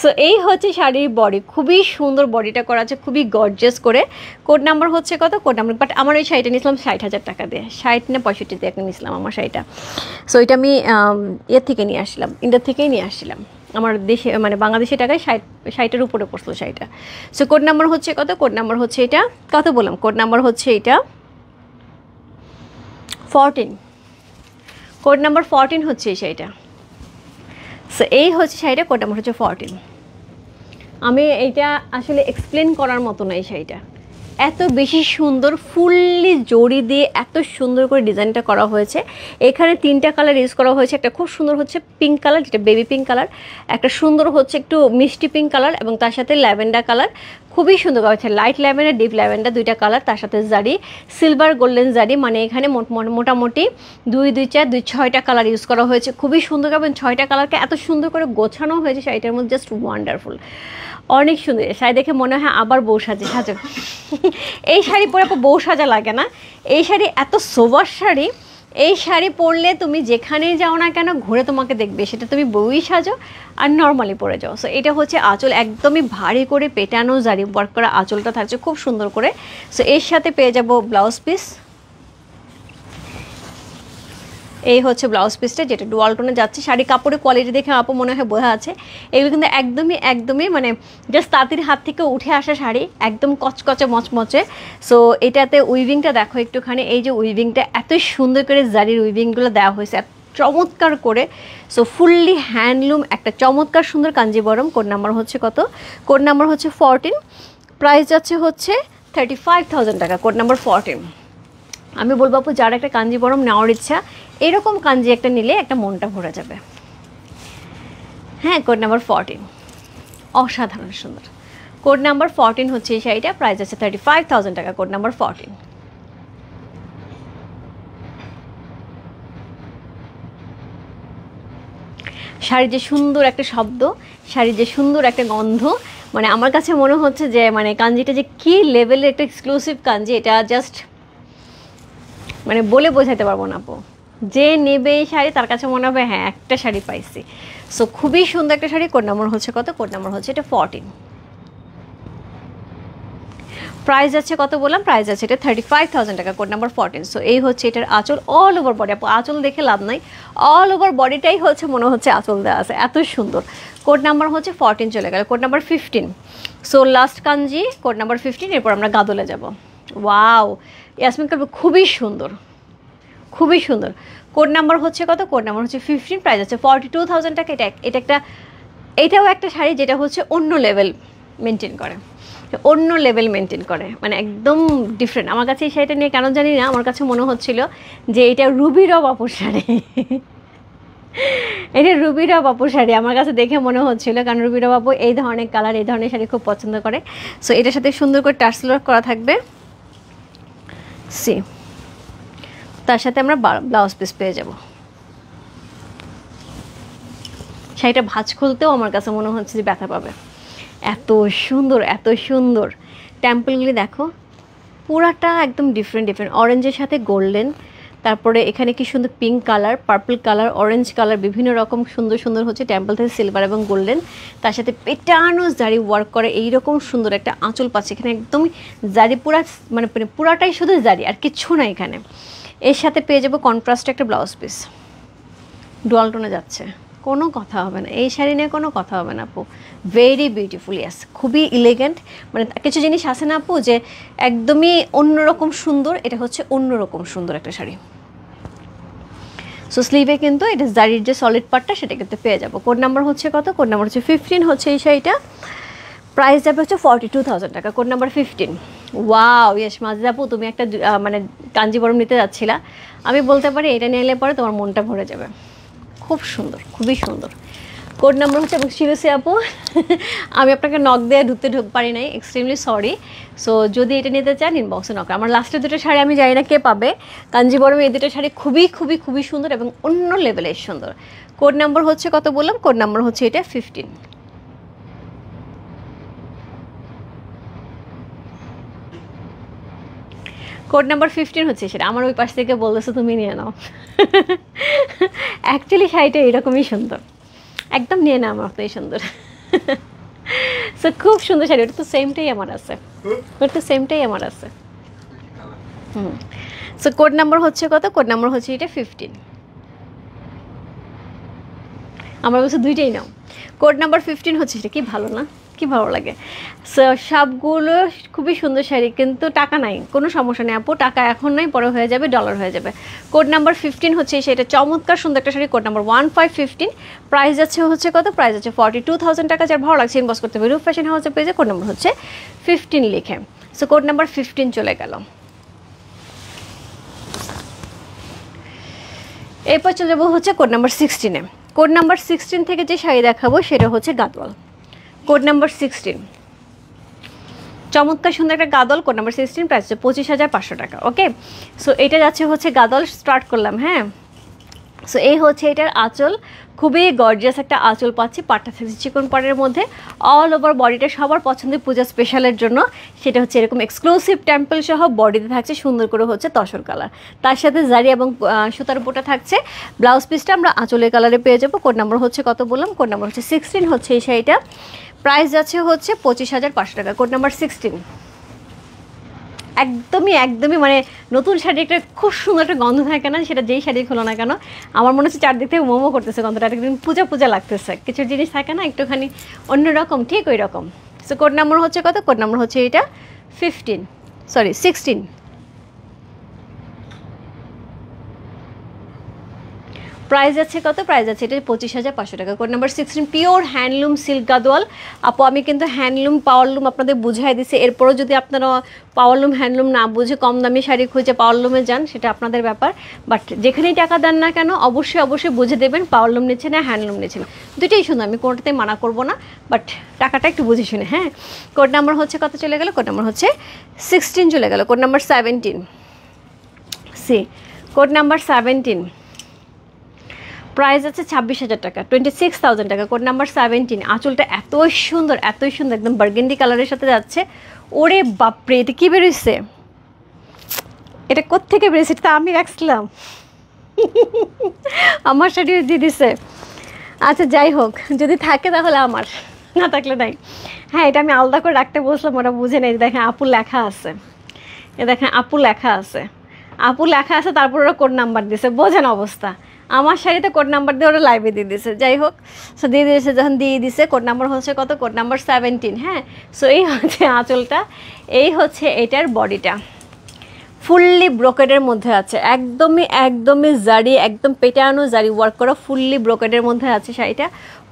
সো এই হচ্ছে শাড়ির বডি, খুবই সুন্দর বডিটা করা আছে, খুবই গর্জিয়াস করে। কোড নাম্বার হচ্ছে কত? কোড নাম্বার, বাট আমার ওই শাড়িটা নিয়েছিলাম 60,000 টাকা দিয়ে, 60 না 65 দিয়ে একটা নিয়েছিলাম আমার শাড়িটা। সো এটা আমি ইয়ের থেকে নিয়ে আসছিলাম, ইন্ডিয়া থেকেই নিয়ে আসছিলাম, আমার দেশে মানে বাংলাদেশি টাকায় 60-এর উপরে পড়ছিল শাড়িটা। সো কোড নাম্বার হচ্ছে কত? কোড নাম্বার হচ্ছে এটা কত বললাম? কোড নাম্বার হচ্ছে এটা 14, কোড নাম্বার 14 হচ্ছে এই শাড়িটা। সো এই হচ্ছে শাড়িটা, কোড নাম্বার হচ্ছে 14। আমি এইটা আসলে এক্সপ্লেন করার মতো না, এই শাড়িটা এত বেশি সুন্দর, ফুললি জড়ি দিয়ে এত সুন্দর করে ডিজাইনটা করা হয়েছে। এখানে 3টা কালার ইউজ করা হয়েছে, একটা খুব সুন্দর হচ্ছে পিঙ্ক কালার, যেটা বেবি পিঙ্ক কালার, একটা সুন্দর হচ্ছে একটু মিষ্টি পিঙ্ক কালার, এবং তার সাথে ল্যাভেন্ডার কালার, খুবই সুন্দর করা হয়েছে, লাইট ল্যাভেন্ডার, ডিপ ল্যাভেন্ডার, দুইটা কালার, তার সাথে জারি, সিলভার গোল্ডেন জারি, মানে এখানে মোটামুটি 2, 2, 4, 2, 6টা কালার ইউজ করা হয়েছে, খুবই সুন্দর। এবং 6টা কালারকে এত সুন্দর করে গোছানো হয়েছে শাড়িটার মধ্যে, জাস্ট ওয়ান্ডারফুল, অনেক সুন্দর। শাড়ি দেখে মনে হয় আবার বউ সাজে সাজো। এই শাড়ি পরে আপু বউ সাজা লাগে না, এই শাড়ি এত সোবার শাড়ি, এই শাড়ি পরলে তুমি যেখানেই যাও না কেন ঘুরে তোমাকে দেখবে, সেটা তুমি বউই সাজো আর নর্মালি পরে যাও। সো এটা হচ্ছে আঁচল, একদমই ভারী করে পেটানো জারি ওয়ার্ক করা আঁচলটা থাকছে খুব সুন্দর করে। সো এর সাথে পেয়ে যাব ব্লাউজ পিস, এই হচ্ছে ব্লাউজ পিসটা, যেটা ডুয়াল টোনে যাচ্ছে। শাড়ি কাপড়ের কোয়ালিটি দেখে আপু মনে হয় বোঝা আছে, এগুলো কিন্তু একদমই মানে জাস্ট তাঁতির হাত থেকে উঠে আসা শাড়ি, একদম কচকচে মচমচে। সো এটাতে উইভিংটা দেখো একটুখানি, এই যে উইভিংটা এত সুন্দর করে জারির উইভিংগুলো দেওয়া হয়েছে চমৎকার করে। সো ফুললি হ্যান্ডলুম একটা চমৎকার সুন্দর কাঞ্জিবরম। কোড নাম্বার হচ্ছে কত? কোড নাম্বার হচ্ছে 14, প্রাইস যাচ্ছে হচ্ছে 35,000 টাকা, কোড নাম্বার 14। আমি বলবো আপু যার একটা কাঞ্জিবরম নেওয়ার ইচ্ছা, এরকম কাঞ্জি একটা নিলে একটা মনটা ভরে যাবে। হ্যাঁ, কোড নাম্বার 14, অসাধারণ সুন্দর। কোড নাম্বার 14 হচ্ছে এই শাড়িটা, প্রাইস আছে 35,000 টাকা, কোড নাম্বার 14। শাড়ির যে সুন্দর একটা শব্দ, শাড়ির যে সুন্দর একটা গন্ধ, মানে আমার কাছে মনে হচ্ছে যে মানে কাঞ্জিটা যে কী লেভেলের একটা এক্সক্লুসিভ কাঞ্জি, এটা জাস্ট মানে বলে বোঝাতে পারবো না আপু। যে নেবে এই শাড়ি তার কাছে মনে হবে হ্যাঁ একটা শাড়ি পাইছি। সো খুবই সুন্দর একটা শাড়ি। কোড নাম্বার হচ্ছে কত? কোড নাম্বার হচ্ছে এটা 14। প্রাইস আছে কত বললাম? প্রাইস আছে এটা 35,000 টাকা, কোড নাম্বার 14। সো এই হচ্ছে এটার আঁচল, অল ওভার বডি। আপু আঁচল দেখে লাভ নাই, অল ওভার বডিটাই হচ্ছে মনে হচ্ছে আঁচল দেওয়া আছে, এত সুন্দর। কোড নাম্বার হচ্ছে 14 চলে গেল, কোড নাম্বার 15। সো লাস্ট কাঞ্জি কোড নাম্বার 15, এরপর আমরা গাদলে যাব। ওয়াও, ইয়াসমিন কাপড় খুবই সুন্দর, খুবই সুন্দর। কোড নাম্বার হচ্ছে কত? কোড নাম্বার হচ্ছে 15, প্রাইস আছে 42,000 টাকা। এটা একটা, এটাও একটা শাড়ি যেটা হচ্ছে অন্য লেভেল মেনটেন করে, অন্য লেভেল মেনটেন করে, মানে একদম ডিফারেন্ট। আমার কাছে এই শাড়িটা নিয়ে কেন জানি না আমার কাছে মনে হচ্ছিল যে এটা রুবিরা বাপুর শাড়ি। এটা রুবিরা বাপুর শাড়ি আমার কাছে দেখে মনে হচ্ছিল, কারণ রুবিরা বাপু এই ধরনের কালার, এই ধরনের শাড়ি খুব পছন্দ করে। সো এটার সাথে সুন্দর করে টার্সেল ওয়ার্ক করা থাকবে। সি, তার সাথে আমরা ব্লাউজ পিস পেয়ে যাব। শাড়িটা ভাঁজ খুলতেও আমার কাছে মনে হচ্ছে যে ব্যথা পাবে, এত সুন্দর, এত সুন্দর। টেম্পলগুলি দেখো, পুরাটা একদম ডিফারেন্ট ডিফারেন্ট, অরেঞ্জের সাথে গোল্ডেন, তারপরে এখানে কি সুন্দর pink colour, purple colour, orange colour, বিভিন্ন রকম সুন্দর সুন্দর হচ্ছে টেম্পল থেকে সিলভার এবং গোল্ডেন। তার সাথে পেটানো জারি ওয়ার্ক করে, এইরকম সুন্দর একটা আঁচল পাচ্ছে এখানে, একদমই জারি, পুরা মানে পুরাটাই শুধু জারি আর কিচ্ছু না এখানে। এর সাথে পেয়ে যাবো কন্ট্রাস্টে একটা ব্লাউজ পিস, ডুয়াল টোনে যাচ্ছে, কোনো কথা হবে না এই শাড়ি নিয়ে, কোনো কথা হবে না আপু। ভেরি বিউটিফুল, ইয়াস, খুবই ইলেগেন্ট। মানে কিছু জিনিস আছে না আপু যে একদমই অন্যরকম সুন্দর, এটা হচ্ছে অন্যরকম সুন্দর একটা শাড়ি। সো স্লিভে কিন্তু এটা জারির যে সলিড পার্টটা সেটা কিন্তু পেয়ে যাবো। কোড নাম্বার হচ্ছে কত? কোড নাম্বার হচ্ছে 15 হচ্ছে এই শাড়িটা, প্রাইস যাবে হচ্ছে 42,000 টাকা। Code number 15। ওয়াও, ইয়েস মাজিদ আপু, তুমি একটা মানে কাঞ্জিবরম নিতে যাচ্ছিলা, আমি বলতে পারি এটা নিলে পরে তোমার মনটা ভরে যাবে। খুব সুন্দর, খুবই সুন্দর। কোড নাম্বার হচ্ছে, এবং শিরোসি আপু আমি আপনাকে নক দিয়ে ঢুকতে পারি নাই, এক্সট্রিমলি সরি। সো যদি এটা নিতে চান ইনবক্সে নক। আমার লাস্টের দুটো শাড়ি আমি জানি না কে পাবে, কাঞ্জিবরমে এই দুটো শাড়ি খুবই খুবই খুবই সুন্দর এবং অন্য লেভেলের সুন্দর। কোড নাম্বার হচ্ছে কত বললাম? কোড নাম্বার হচ্ছে এটা 15। কোড নাম্বার 15 হচ্ছে সেটা। আমার ওই পাশ থেকে বলতেছো তুমি নিয়ে নাও। অ্যাকচুয়ালি শাড়িটা এরকমই সুন্দর, একদম নিয়ে না আমার মতোই সুন্দর। সো খুব সুন্দর শাড়ি, ওটা তো সেমটাই আমার আছে, ওটা তো সেমটাই আমার আছে। সো কোড নাম্বার হচ্ছে কত? কোড নাম্বার হচ্ছে এটা 15। আমার কাছে দুইটাই নাও। কোড নাম্বার 15 হচ্ছে সেটা। কি ভালো না, কি ভালো লাগে। সো সবগুলো খুবই সুন্দর শাড়ি, কিন্তু টাকা নাই, কোনো সমস্যা নেই আপু, টাকা এখন নাই, পরে হয়ে যাবে, ডলার হয়ে যাবে। কোড নাম্বার 15 হচ্ছে সেটা, চমৎকার সুন্দর একটা শাড়ি। কোড নাম্বার 1515, প্রাইস আছে হচ্ছে কত? প্রাইস আছে 42,000 টাকা। যার ভালো লাগছে ইনবক্স করতে হবে রূপ ফ্যাশন হাউসের পেজে, কোড নাম্বার হচ্ছে 15 লিখে। সো কোড নাম্বার 15 চলে গেল। এরপর চলে যাবো হচ্ছে কোড নাম্বার 16-এ। কোড নাম্বার 16 থেকে যে শাড়ি দেখাবো সেটা হচ্ছে গাদওয়াল। কোড নাম্বার 16, চমৎকার সুন্দর একটা গাদল। কোড নাম্বার 16, প্রাইস হচ্ছে 25,500 টাকা। ওকে, সো এটা যাচ্ছে হচ্ছে গাদল, স্টার্ট করলাম। হ্যাঁ, সো এই হচ্ছে এটার আঁচল, খুবই গর্জিয়াস একটা আঁচল পাচ্ছি, পাটটা থাকছে চিকন পাড়ের মধ্যে, অল ওভার বডিটা সবার পছন্দের পূজা স্পেশালের জন্য। সেটা হচ্ছে এরকম এক্সক্লুসিভ টেম্পল সহ বডিতে থাকছে সুন্দর করে হচ্ছে তসর কালার, তার সাথে জারি এবং সুতার বোটা থাকছে। ব্লাউজ পিসটা আমরা আঁচলের কালারে পেয়ে যাবো। কোড নাম্বার হচ্ছে কত বললাম? কোড নাম্বার হচ্ছে 16 হচ্ছে এই শাড়িটা, প্রাইস যাচ্ছে হচ্ছে 25,500 টাকা। Code number 16। একদমই একদমই মানে নতুন শাড়ি, একটা খুব সুন্দর একটা গন্ধ থাকে না, সেটা যেই শাড়ি খোলো না কেন আমার মনে হচ্ছে চারদিক থেকে মোমো করতেছে গন্ধটা, একদিন পূজা পূজা লাগতেছে। কিছু জিনিস থাকে না একটুখানি অন্যরকম, ঠিক ওই রকম। সো কোড নাম্বার হচ্ছে কত? কোড নাম্বার হচ্ছে এটা 16। প্রাইস আছে কত? প্রাইস আছে এটা 25,500 টাকা। Code number 16, pure handloom silk Gadwal. আপু আমি কিন্তু হ্যান্ডলুম পাওয়ারলুম আপনাদের বুঝাই দিছি, এরপরও যদি আপনারা পাওয়ারলুম হ্যান্ডলুম না বুঝে কম দামি শাড়ি খুঁজে পাওয়ারলুমে যান সেটা আপনাদের ব্যাপার, বাট যেখানেই টাকা দেন না কেন অবশ্যই অবশ্যই বুঝে দেবেন পাওয়ারলুম নিচ্ছে না হ্যান্ডলুম নিচ্ছে না, দুটোই সুন্দর, আমি কোনোটাতেই মানা করবো না, বাট টাকাটা একটু বুঝে শুনে। হ্যাঁ, কোড নাম্বার হচ্ছে কত চলে গেল? কোড নাম্বার হচ্ছে 16 চলে গেল। Code number 17, C code number 17, price আছে 26,000 টাকা, 26,000 টাকা। Code number 17। আঁচলটা এতই সুন্দর, এতই সুন্দর, একদম বার্গেন্ডি কালারের সাথে যাচ্ছে। ওরে বাপরে, এটা কী বেরোচ্ছে? এটা কোত্থেকে বেরোচ্ছে? এটা আমি রাখছিলাম, আমার শাড়ি দিয়ে দিছে। আচ্ছা যাই হোক, যদি থাকে তাহলে আমার, না থাকলে নাই। হ্যাঁ, এটা আমি আলাদা করে রাখতে বসলাম, ওরা বুঝে নেই। দেখেন আপু লেখা আছে, এ দেখেন আপু লেখা আছে, আপু লেখা আছে, তারপর ওরা কোড নাম্বার দিছে, বোঝেন অবস্থা। আমার শাড়িতে কোড নাম্বার দিয়ে ওরা লাইভে দিয়ে দিয়েছে। যাই হোক, সো দিয়ে দিয়েছে, যখন দিয়ে দিছে কোড নাম্বার হচ্ছে কত? Code number 17। হ্যাঁ, সো এই হচ্ছে আঁচলটা, এই হচ্ছে এটার বডিটা। ফুললি ব্রোকেডের মধ্যে আছে, একদমই জারি, একদম পেটানো জারি ওয়ার্ক করা, ফুললি ব্রোকেডের মধ্যে আছে শাড়িটা।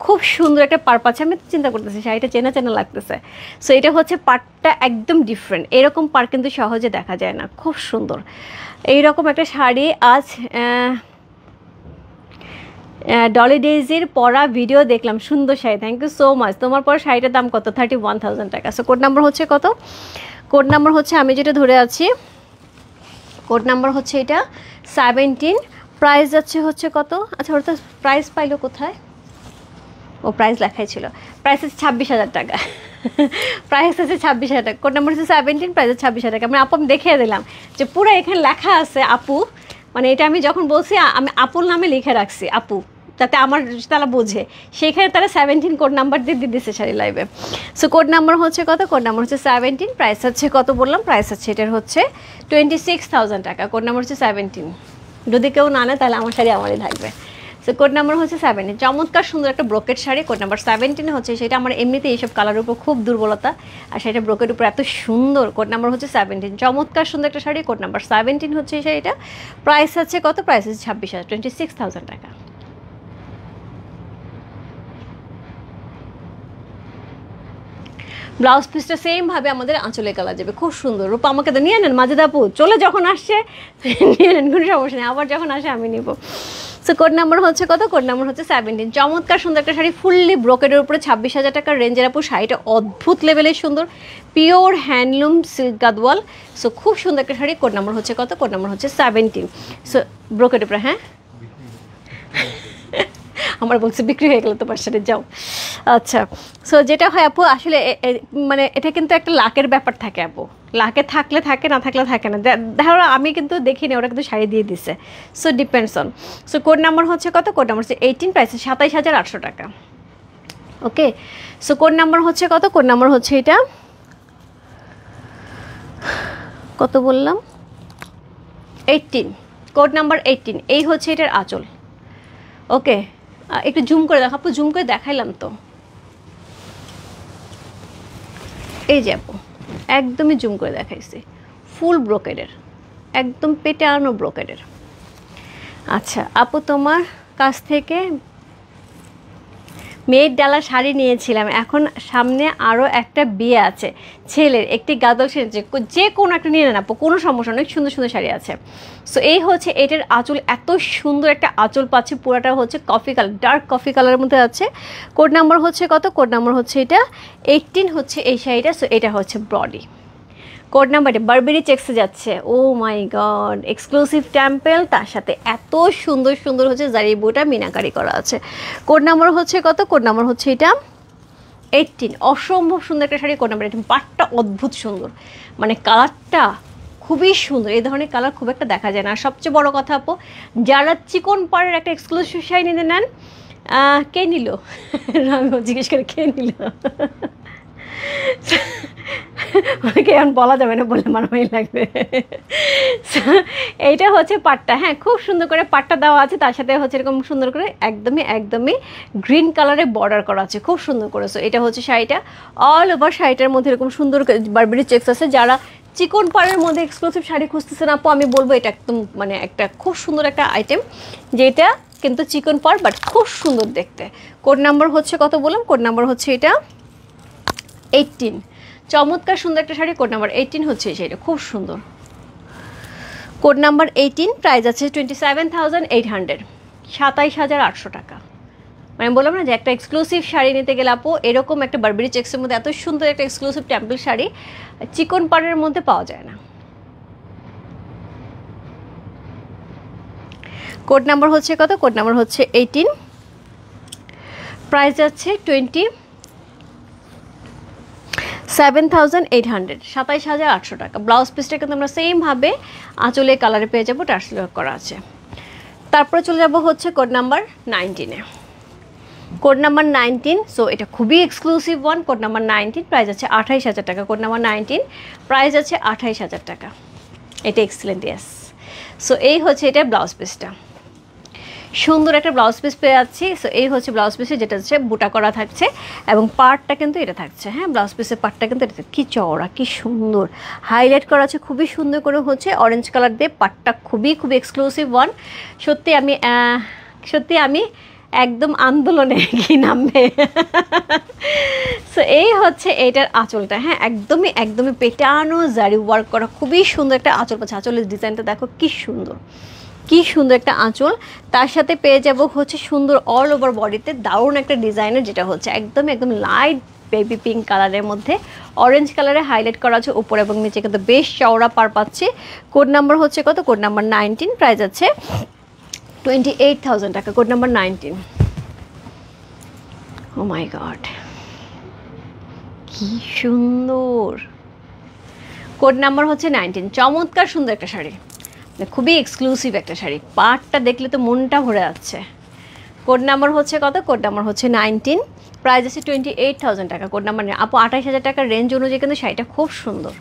খুব সুন্দর একটা পার পাচ্ছে, আমি চিন্তা করতেছি শাড়িটা চেনা চেনা লাগতেছে। সো এটা হচ্ছে পারটা একদম ডিফারেন্ট, এরকম পার কিন্তু সহজে দেখা যায় না, খুব সুন্দর এইরকম একটা শাড়ি। আজ ডলি ডেইজির পরা ভিডিও দেখলাম, সুন্দর sari, thank you so much. তোমার পরা শাড়িটার দাম কত? 31,000 টাকা। সো কোড নাম্বার হচ্ছে কত? কোড নাম্বার হচ্ছে, আমি যেটা ধরে আছি, কোড নাম্বার হচ্ছে এটা 17। প্রাইস যাচ্ছে হচ্ছে কত? আচ্ছা ওটা প্রাইস পাইলো কোথায়? ও প্রাইস লেখাই ছিল, প্রাইস আছে 26,000 টাকা। প্রাইস আছে 26,000 টাকা, কোড নাম্বার হচ্ছে 17, প্রাইস আছে 26,000 টাকা। আমি আপু আমি দেখিয়ে দিলাম যে পুরো এখানে লেখা আছে আপু, মানে এটা আমি যখন বলছি আমি আপুর নামে লিখে রাখছি আপু, যাতে আমার তারা বোঝে, সেইখানে তারা 17 কোড নাম্বার দিয়ে দিচ্ছে শাড়ি লাইভে। সো কোড নাম্বার হচ্ছে কত? কোড নাম্বার হচ্ছে 17, প্রাইস হচ্ছে কত বললাম? প্রাইস হচ্ছে এটার হচ্ছে 26,000 টাকা। কোড নাম্বার হচ্ছে 17, যদি কেউ না নেয় তাহলে আমার শাড়ি আমারই থাকবে। সো কোড নাম্বার হচ্ছে 17, চমৎকার সুন্দর একটা ব্রোকেট শাড়ি। কোড নাম্বার 17 হচ্ছে সেটা। আমার এমনিতে এইসব কালারের উপর খুব দুর্বলতা, আর সেটা ব্রোকেট উপর এত সুন্দর। কোড নাম্বার হচ্ছে 17, চমৎকার সুন্দর একটা শাড়ি। কোড নাম্বার 17 হচ্ছে এই শাড়িটা। প্রাইস আছে কত? প্রাইস হচ্ছে 26,000, 26,000 টাকা। ব্লাউজ পিসটা সেমভাবে আমাদের আঁচলে কালা যাবে, খুব সুন্দর। রূপা আমাকে তো নিয়ে নেন, মাজেদা আপু চলে যখন আসছে নিয়ে নেন, কোনো সমস্যা নেই, আবার যখন আসে আমি নিব। সো কোড নাম্বার হচ্ছে কত? কোড নাম্বার হচ্ছে 17, চমৎকার সুন্দর একটা শাড়ি, ফুললি ব্রোকেডের উপরে 26,000 টাকার রেঞ্জের আপু। শাড়িটা অদ্ভুত লেভেলের সুন্দর, pure handloom silk Gadwal. So খুব সুন্দর একটা শাড়ি। কোড নাম্বার হচ্ছে কত? কোড নাম্বার হচ্ছে 17। সো ব্রোকেডের উপরে, হ্যাঁ আমার বলছে বিক্রি হয়ে গেল তোমার সাথে, যাও। আচ্ছা, সো যেটা হয় আপু আসলে মানে এটা কিন্তু একটা লাকের ব্যাপার থাকে আপু, লাকে থাকলে থাকে, না থাকলে থাকে না। ধরো আমি কিন্তু দেখিনি, ওরা কিন্তু শাড়ি দিয়ে দিছে। So depends on. So code number হচ্ছে কত? কোড নাম্বার হচ্ছে 18, প্রাইস 27,800 টাকা। ওকে, সো কোড নাম্বার হচ্ছে কত? কোড নাম্বার হচ্ছে এটা কত বললাম? 18, কোড নাম্বার 18। এই হচ্ছে এটার আঁচল। ওকে, একটু জুম করে দেখো আপু, জুম করে দেখাইলাম তো, এই যে আপু একদমই জুম করে দেখাইছি, ফুল ব্রোকেডের, একদম পেটানো ব্রোকেডের। আচ্ছা আপু, তোমার কাছ থেকে মেয়ের ডালা শাড়ি নিয়েছিলাম, এখন সামনে আরও একটা বিয়ে আছে ছেলের, একটি গাদল সেজে, যে কোনো একটা নিয়ে নেন আপু, কোনো সমস্যা, অনেক সুন্দর সুন্দর শাড়ি আছে। সো এই হচ্ছে এটার আঁচল, এত সুন্দর একটা আঁচল পাচ্ছে, পুরোটা হচ্ছে কফি কালার, ডার্ক কফি কালারের মধ্যে আছে। কোড নাম্বার হচ্ছে কত? কোড নাম্বার হচ্ছে এটা 18 হচ্ছে এই শাড়িটা। সো এটা হচ্ছে বডি। কোড নাম্বারটা বারবেরি চেক্সে যাচ্ছে, ও মাই গড, এক্সক্লুসিভ টেম্পল, তার সাথে এত সুন্দর সুন্দর হচ্ছে জারি বুটা মিনাকারি করা আছে। কোড নাম্বার হচ্ছে কত? কোড নাম্বার হচ্ছে এটা 18, অসম্ভব সুন্দর একটা শাড়ি। কোড নাম্বার 18, পাটটা অদ্ভুত সুন্দর, মানে কালারটা খুবই সুন্দর, এই ধরনের কালার খুব একটা দেখা যায় না। আর সবচেয়ে বড় কথা আপু, যারা চিকন পাড়ের একটা এক্সক্লুসিভ শাড়ি নিতে নেন, কে নিল আমি জিজ্ঞেস করে কে নিল, অনেকে এখন বলা যাবে না, বললে মারামারি লাগবে। এইটা হচ্ছে পাটটা, হ্যাঁ খুব সুন্দর করে পাটটা দেওয়া আছে, তার সাথে হচ্ছে এরকম সুন্দর করে একদমই গ্রিন কালারে বর্ডার করা আছে, খুব সুন্দর করে। সো এটা হচ্ছে শাড়িটা, অল ওভার শাড়িটার মধ্যে এরকম সুন্দর বারবেরি চেক্স আছে। যারা চিকন পাড়ের মধ্যে এক্সক্লুসিভ শাড়ি খুঁজতেছেন আপু, আমি বলবো এটা একদম মানে একটা খুব সুন্দর একটা আইটেম, যেটা কিন্তু চিকন পাড় বাট খুব সুন্দর দেখতে। কোড নাম্বার হচ্ছে কত বললাম? কোড নাম্বার হচ্ছে এটা 18, চমৎকার সুন্দর একটা শাড়ি। কোড নাম্বার 18 হচ্ছে এই শাড়িটা, খুব সুন্দর। কোড নাম্বার 18, প্রাইস আছে 27,800, 27,800 টাকা। মানে বললাম না যে একটা এক্সক্লুসিভ শাড়ি নিতে গেলে আপু, এরকম একটা বারবেরি চেক্সের মধ্যে এত সুন্দর একটা এক্সক্লুসিভ টেম্পল শাড়ি চিকন পাড়ের মধ্যে পাওয়া যায় না। কোড নাম্বার হচ্ছে কত? কোড নাম্বার হচ্ছে 18, প্রাইস যাচ্ছে 27,800, 27,800 টাকা। ব্লাউজ পিসটা কিন্তু আমরা সেমভাবে আঁচলে কালারে পেয়ে যাবো, টার্সেল ওয়ার্ক করা আছে। তারপরে চলে যাব হচ্ছে কোড নাম্বার 19-এ। কোড নাম্বার 19, সো এটা খুবই exclusive one. Code number 19, price আছে 28,000 টাকা। কোড নাম্বার 19, প্রাইস আছে 28,000 টাকা। এটা এক্সিলেন্ট, ইয়েস। সো এই হচ্ছে এটা ব্লাউজ পিসটা, সুন্দর একটা ব্লাউজ পিস পেয়ে যাচ্ছি। সো এই হচ্ছে ব্লাউজ পিসে, যেটা হচ্ছে বুটা করা থাকছে এবং পার্টটা কিন্তু এটা থাকছে। হ্যাঁ, ব্লাউজ পিসের পার্টটা কিন্তু এটা কি চওড়া, কি সুন্দর হাইলাইট করা আছে, খুবই সুন্দর করে হচ্ছে অরেঞ্জ কালার দিয়ে। পার্টটা খুবই খুবই এক্সক্লুসিভ ওয়ান। সত্যি আমি একদম আন্দোলনে কি নামবে। সো এই হচ্ছে এইটার আঁচলটা। হ্যাঁ, একদমই পেটানো জারি ওয়ার্ক করা, খুবই সুন্দর একটা আঁচল পাচ্ছে। আঁচলের ডিজাইনটা দেখো কি সুন্দর একটা আঁচল। তার সাথে পেয়ে যাব হচ্ছে সুন্দর অল ওভার বডিতে দারুণ একটা ডিজাইনের, যেটা হচ্ছে একদম লাইট বেবি পিঙ্ক কালারের মধ্যে অরেঞ্জ কালারে হাইলাইট করা আছে উপর এবং নিচে, কিন্তু বেশ চওড়া পার পাচ্ছি। কোড নাম্বার হচ্ছে কত? কোড নাম্বার 19, প্রাইস আছে 28,000 টাকা। Code number 19। ও মাই গড, কি সুন্দর। কোড নাম্বার হচ্ছে 19। চমৎকার সুন্দর একটা শাড়ি, খুবই এক্সক্লুসিভ একটা শাড়ি। পাটটা দেখলে তো মনটা ভরে যাচ্ছে। কোড নাম্বার হচ্ছে কত? কোড নাম্বার হচ্ছে 19, প্রাইস আছে 28,000 টাকা। কোড নাম্বার আপু 28,000 টাকার রেঞ্জ অনুযায়ী কিন্তু শাড়িটা খুব সুন্দর।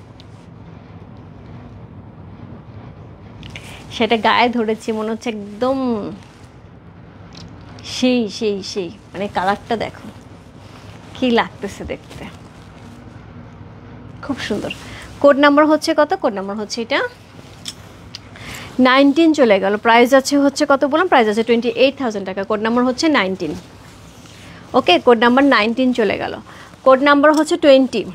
সেটা গায়ে ধরেছি, মনে হচ্ছে একদম সেই মানে কালারটা দেখো কি লাগতেছে দেখতে, খুব সুন্দর। কোড নাম্বার হচ্ছে কত? কোড নাম্বার হচ্ছে এটা 19 চলে গেল। প্রাইস আছে হচ্ছে কত বললাম? প্রাইস আছে 28,000 টাকা। কোড নাম্বার হচ্ছে 19। ওকে, কোড নাম্বার 19 চলে গেল। কোড নাম্বার হচ্ছে 20।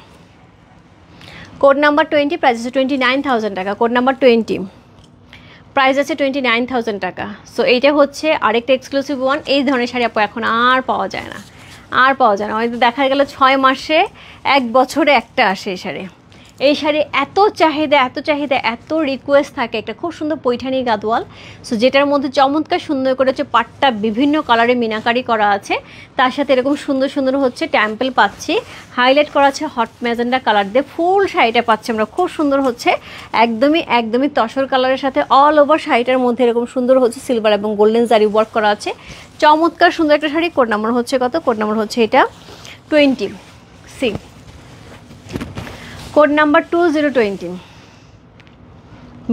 কোড নাম্বার 20, প্রাইস আছে 29,000 টাকা। কোড নাম্বার 20, প্রাইস আছে 29,000 টাকা। সো এইটা হচ্ছে আরেকটা এক্সক্লুসিভ ওয়ান। এই ধরনের শাড়ি আপু এখন আর পাওয়া যায় না, হয়তো দেখা গেল 6 মাসে 1 বছরে একটা আসে এই শাড়ি। এত চাহিদা, এত রিকোয়েস্ট থাকে। একটা খুব সুন্দর পৈঠানি গাদোয়াল, সো যেটার মধ্যে চমৎকার সুন্দর করে হচ্ছে পাটটা বিভিন্ন কালারে মিনাকারি করা আছে, তার সাথে এরকম সুন্দর হচ্ছে টেম্পল পাচ্ছি, হাইলাইট করা আছে হট ম্যাজেন্ডা কালার দিয়ে। ফুল শাড়িটা পাচ্ছি আমরা খুব সুন্দর হচ্ছে একদমই তসর কালারের সাথে অল ওভার শাড়িটার মধ্যে এরকম সুন্দর হচ্ছে সিলভার এবং গোল্ডেন জারি ওয়ার্ক করা আছে। চমৎকার সুন্দর একটা শাড়ি। কোড নাম্বার হচ্ছে কত? কোড নাম্বার হচ্ছে এটা 20 সি। Code number 2020।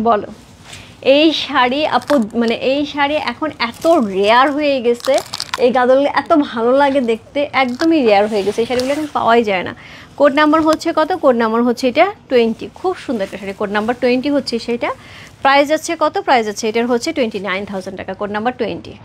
বলো, এই শাড়ি আপু মানে এই শাড়ি এখন এত রেয়ার হয়ে গেছে, এই গাদলগুলো এত ভালো লাগে দেখতে, একদমই রেয়ার হয়ে গেছে। এই শাড়িগুলো এখন পাওয়াই যায় না। কোড নাম্বার হচ্ছে কত? কোড নাম্বার হচ্ছে এটা 20। খুব সুন্দর একটা শাড়ি। কোড নাম্বার 20 হচ্ছে সেটা। প্রাইস আছে কত? প্রাইস আছে এটার হচ্ছে 29,000 টাকা। Code number 20।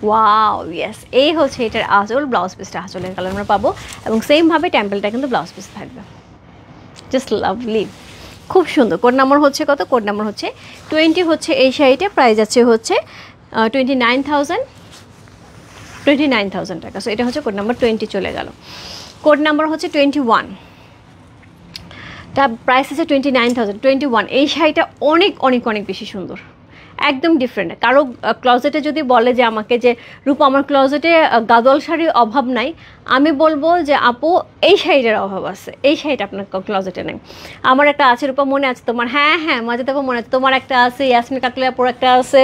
ওয়াও, ইয়েস, এই হচ্ছে এটার আঁচল। ব্লাউজ পিসটা আঁচলের কালার আমরা পাবো এবং সেমভাবে টেম্পলটা কিন্তু ব্লাউজ পিস থাকবে। জাস্ট লাভলি, খুব সুন্দর। কোড নাম্বার হচ্ছে কত? কোড নাম্বার হচ্ছে 20 হচ্ছে এই শাড়িটা। প্রাইস আছে হচ্ছে 29,000 টাকা। সো এটা হচ্ছে কোড নাম্বার 20 চলে গেল। কোড নাম্বার হচ্ছে 21, তার প্রাইস আছে 29,000। এই শাড়িটা অনেক বেশি সুন্দর, একদম ডিফারেন্ট। কারো ক্লজেটে যদি বলে যে আমাকে যে রূপা আমার ক্লজেটে গাদোয়াল শাড়ির অভাব নাই, আমি বলবো যে আপু এই শাড়িটার অভাব আছে, এই শাড়িটা আপনার ক্লজেটে নেই। আমার একটা আছে রূপা, মনে আছে তোমার? হ্যাঁ মাঝে তখন মনে আছে তোমার একটা আছে, ইয়াসমিন কাকলি আপুর একটা আছে,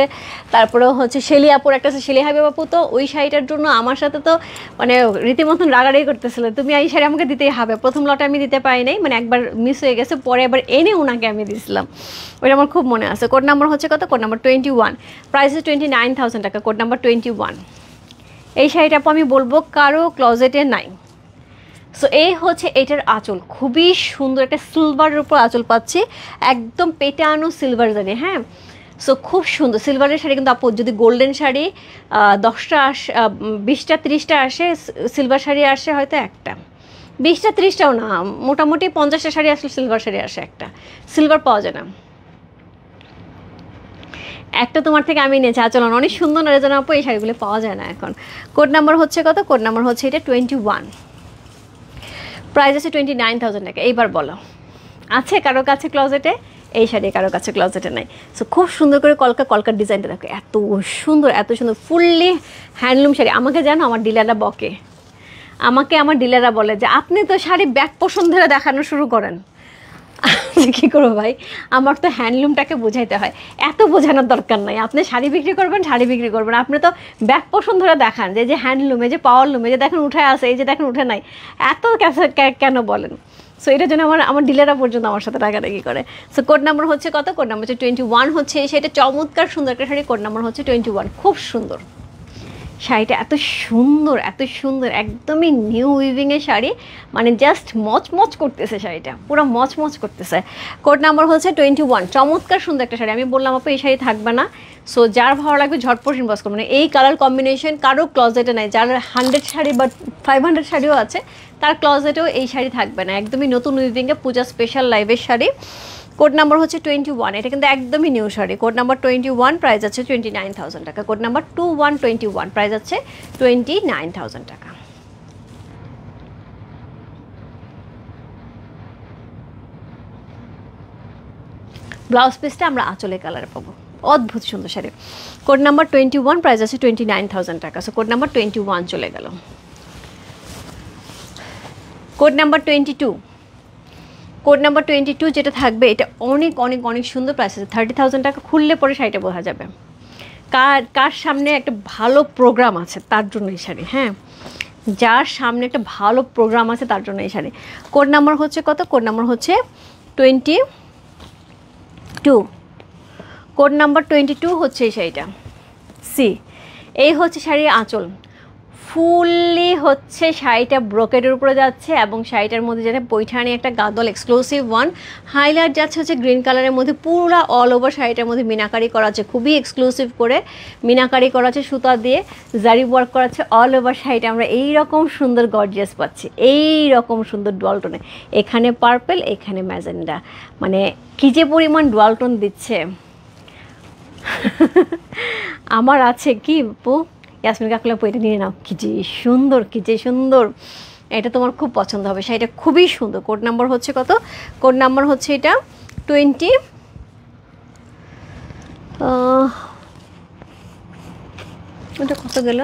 তারপরে হচ্ছে শেলি আপুর একটা আছে, শেলি হাবিব আপু। তো ওই শাড়িটার জন্য আমার সাথে তো মানে রীতিমতন রাগারাগি করতেছিল, তুমি এই শাড়ি আমাকে দিতেই হবে। প্রথম লটে আমি দিতে পারি নাই, মানে একবার মিস হয়ে গেছে, পরে আবার এনে ওনাকে আমি দিয়েছিলাম। ওইটা আমার খুব মনে আছে। কোড নাম্বার হচ্ছে কত? কোড নাম্বার 21, প্রাইস 29,000 টাকা। Code number 21। এই শাড়িটা আমি বলবো কারো ক্লজেটে নাই। সো এই হচ্ছে এটার আঁচল, খুবই সুন্দর একটা সিলভারের উপর আঁচল পাচ্ছি, একদম পেটানো সিলভার জারি। হ্যাঁ, সো খুব সুন্দর সিলভারের শাড়ি। কিন্তু আপু যদি গোল্ডেন শাড়ি 10টা 20টা 30টা আসে, সিলভার শাড়ি আসে হয়তো একটা, 20টা 30টাও না, মোটামুটি 50টা শাড়ি আসলে সিলভার শাড়ি আসে একটা, সিলভার পাওয়া যায় না। একটা তোমার থেকে আমি নিয়েছি আচলন, অনেক সুন্দর রেজন আপু, এই শাড়িগুলো পাওয়া যায় না এখন। কোড নাম্বার হচ্ছে কত? কোড নাম্বার হচ্ছে এটা 21, প্রাইস আছে 29,000 টাকা। এইবার বলো, আছে কারো কাছে ক্লজেটে এই শাড়ি? কারো কাছে ক্লজেটে নাই। সো খুব সুন্দর করে কলকার ডিজাইনটা দেখো, এত সুন্দর ফুললি হ্যান্ডলুম শাড়ি। আমাকে জানো আমার ডিলাররা বকে, আমার ডিলাররা বলে যে আপনি তো শাড়ি ব্যাক পোষণ ধরে দেখানো শুরু করেন। কী করবো ভাই, আমার তো হ্যান্ডলুমটাকে বোঝাইতে হয়, এত বোঝানোর দরকার নাই। আপনি শাড়ি বিক্রি করবেন, আপনি তো ব্যাক পোষণ ধরে দেখান যে হ্যান্ডলুমে, যে পাওয়ার লুমে, যে দেখেন উঠে আসে, এই যে দেখেন উঠে নাই, এত কেন বলেন? সো এটার জন্য আমার ডিলাররা পর্যন্ত আমার সাথে রাগারাগি করে। সো কোড নাম্বার হচ্ছে কত? কোড নাম্বার হচ্ছে 21 হচ্ছে এই শাড়িটা, চমৎকার সুন্দর একটা শাড়ি, কোড নাম্বার হচ্ছে 21, খুব সুন্দর শাড়িটা, এত সুন্দর এত সুন্দর, একদমই নিউ উইভিংয়ের শাড়ি, মানে জাস্ট মচমচ করতেছে শাড়িটা, পুরো মচমচ করতেছে। কোড নাম্বার হচ্ছে 21, চমৎকার সুন্দর একটা শাড়ি। আমি বললাম আপু এই শাড়ি থাকবে না, সো যার ভালো লাগবে ঝটপট ইনবক্স করবেন। এই কালার কম্বিনেশন কারো ক্লজেটে নাই, যার 100 শাড়ি বা 500 শাড়িও আছে তার ক্লজেটেও এই শাড়ি থাকবে না, একদমই নতুন উইভিংয়ে পূজা স্পেশাল লাইভের শাড়ি। কোড নাম্বার হচ্ছে 21, এটা কিন্তু একদমই new sari. Code number 21, price আছে 29,000 টাকা। কোড নাম্বার 2121, প্রাইস আছে 29,000 টাকা। ব্লাউজ পিসটা আমরা আঁচলে কালারে পাবো, অদ্ভুত সুন্দর শাড়ি। কোড নাম্বার 21, প্রাইস আছে 29,000 টাকা। সো কোড নাম্বার 21 চলে গেল। কোড নাম্বার 22, কোড নাম্বার 22 যেটা থাকবে এটা অনেক অনেক অনেক সুন্দর, প্রাইস আছে 30,000 টাকা। খুললে পরে শাড়িটা বোঝা যাবে কার সামনে একটা ভালো প্রোগ্রাম আছে তার জন্য এই শাড়ি, হ্যাঁ, যার সামনে একটা ভালো প্রোগ্রাম আছে তার জন্য এই শাড়ি। কোড নাম্বার হচ্ছে কত? কোড নাম্বার হচ্ছে 22, কোড নাম্বার 22 হচ্ছে এই শাড়িটা। সি, এই হচ্ছে শাড়ির আঁচল, ফুললি হচ্ছে শাড়িটা ব্রোকেডের উপরে যাচ্ছে এবং শাড়িটার মধ্যে যেটা পৈঠানি একটা গাদল এক্সক্লুসিভ ওয়ান হাইলাইট যাচ্ছে হচ্ছে গ্রিন কালারের মধ্যে, পুরো অল ওভার শাড়িটার মধ্যে মিনাকারি করা আছে, খুবই এক্সক্লুসিভ করে মিনাকারি করা আছে, সুতা দিয়ে জারি ওয়ার্ক করা আছে অল ওভার শাড়িটা। আমরা এই রকম সুন্দর গর্জিয়াস পাচ্ছি, এই রকম সুন্দর ডুয়ালটনে, এখানে পার্পেল এখানে ম্যাজেন্ডা, মানে কী যে পরিমাণ ডুয়ালটন দিচ্ছে। আমার আছে কি পু ইয়াসমিন কাকুলা, এটা নিয়ে নাও, কি যে সুন্দর, কি যে সুন্দর, এটা তোমার খুব পছন্দ হবে, শাড়িটা খুবই সুন্দর। কোড নাম্বার হচ্ছে কত? কোড নাম্বার হচ্ছে এটা 20, ওটা কত গেল?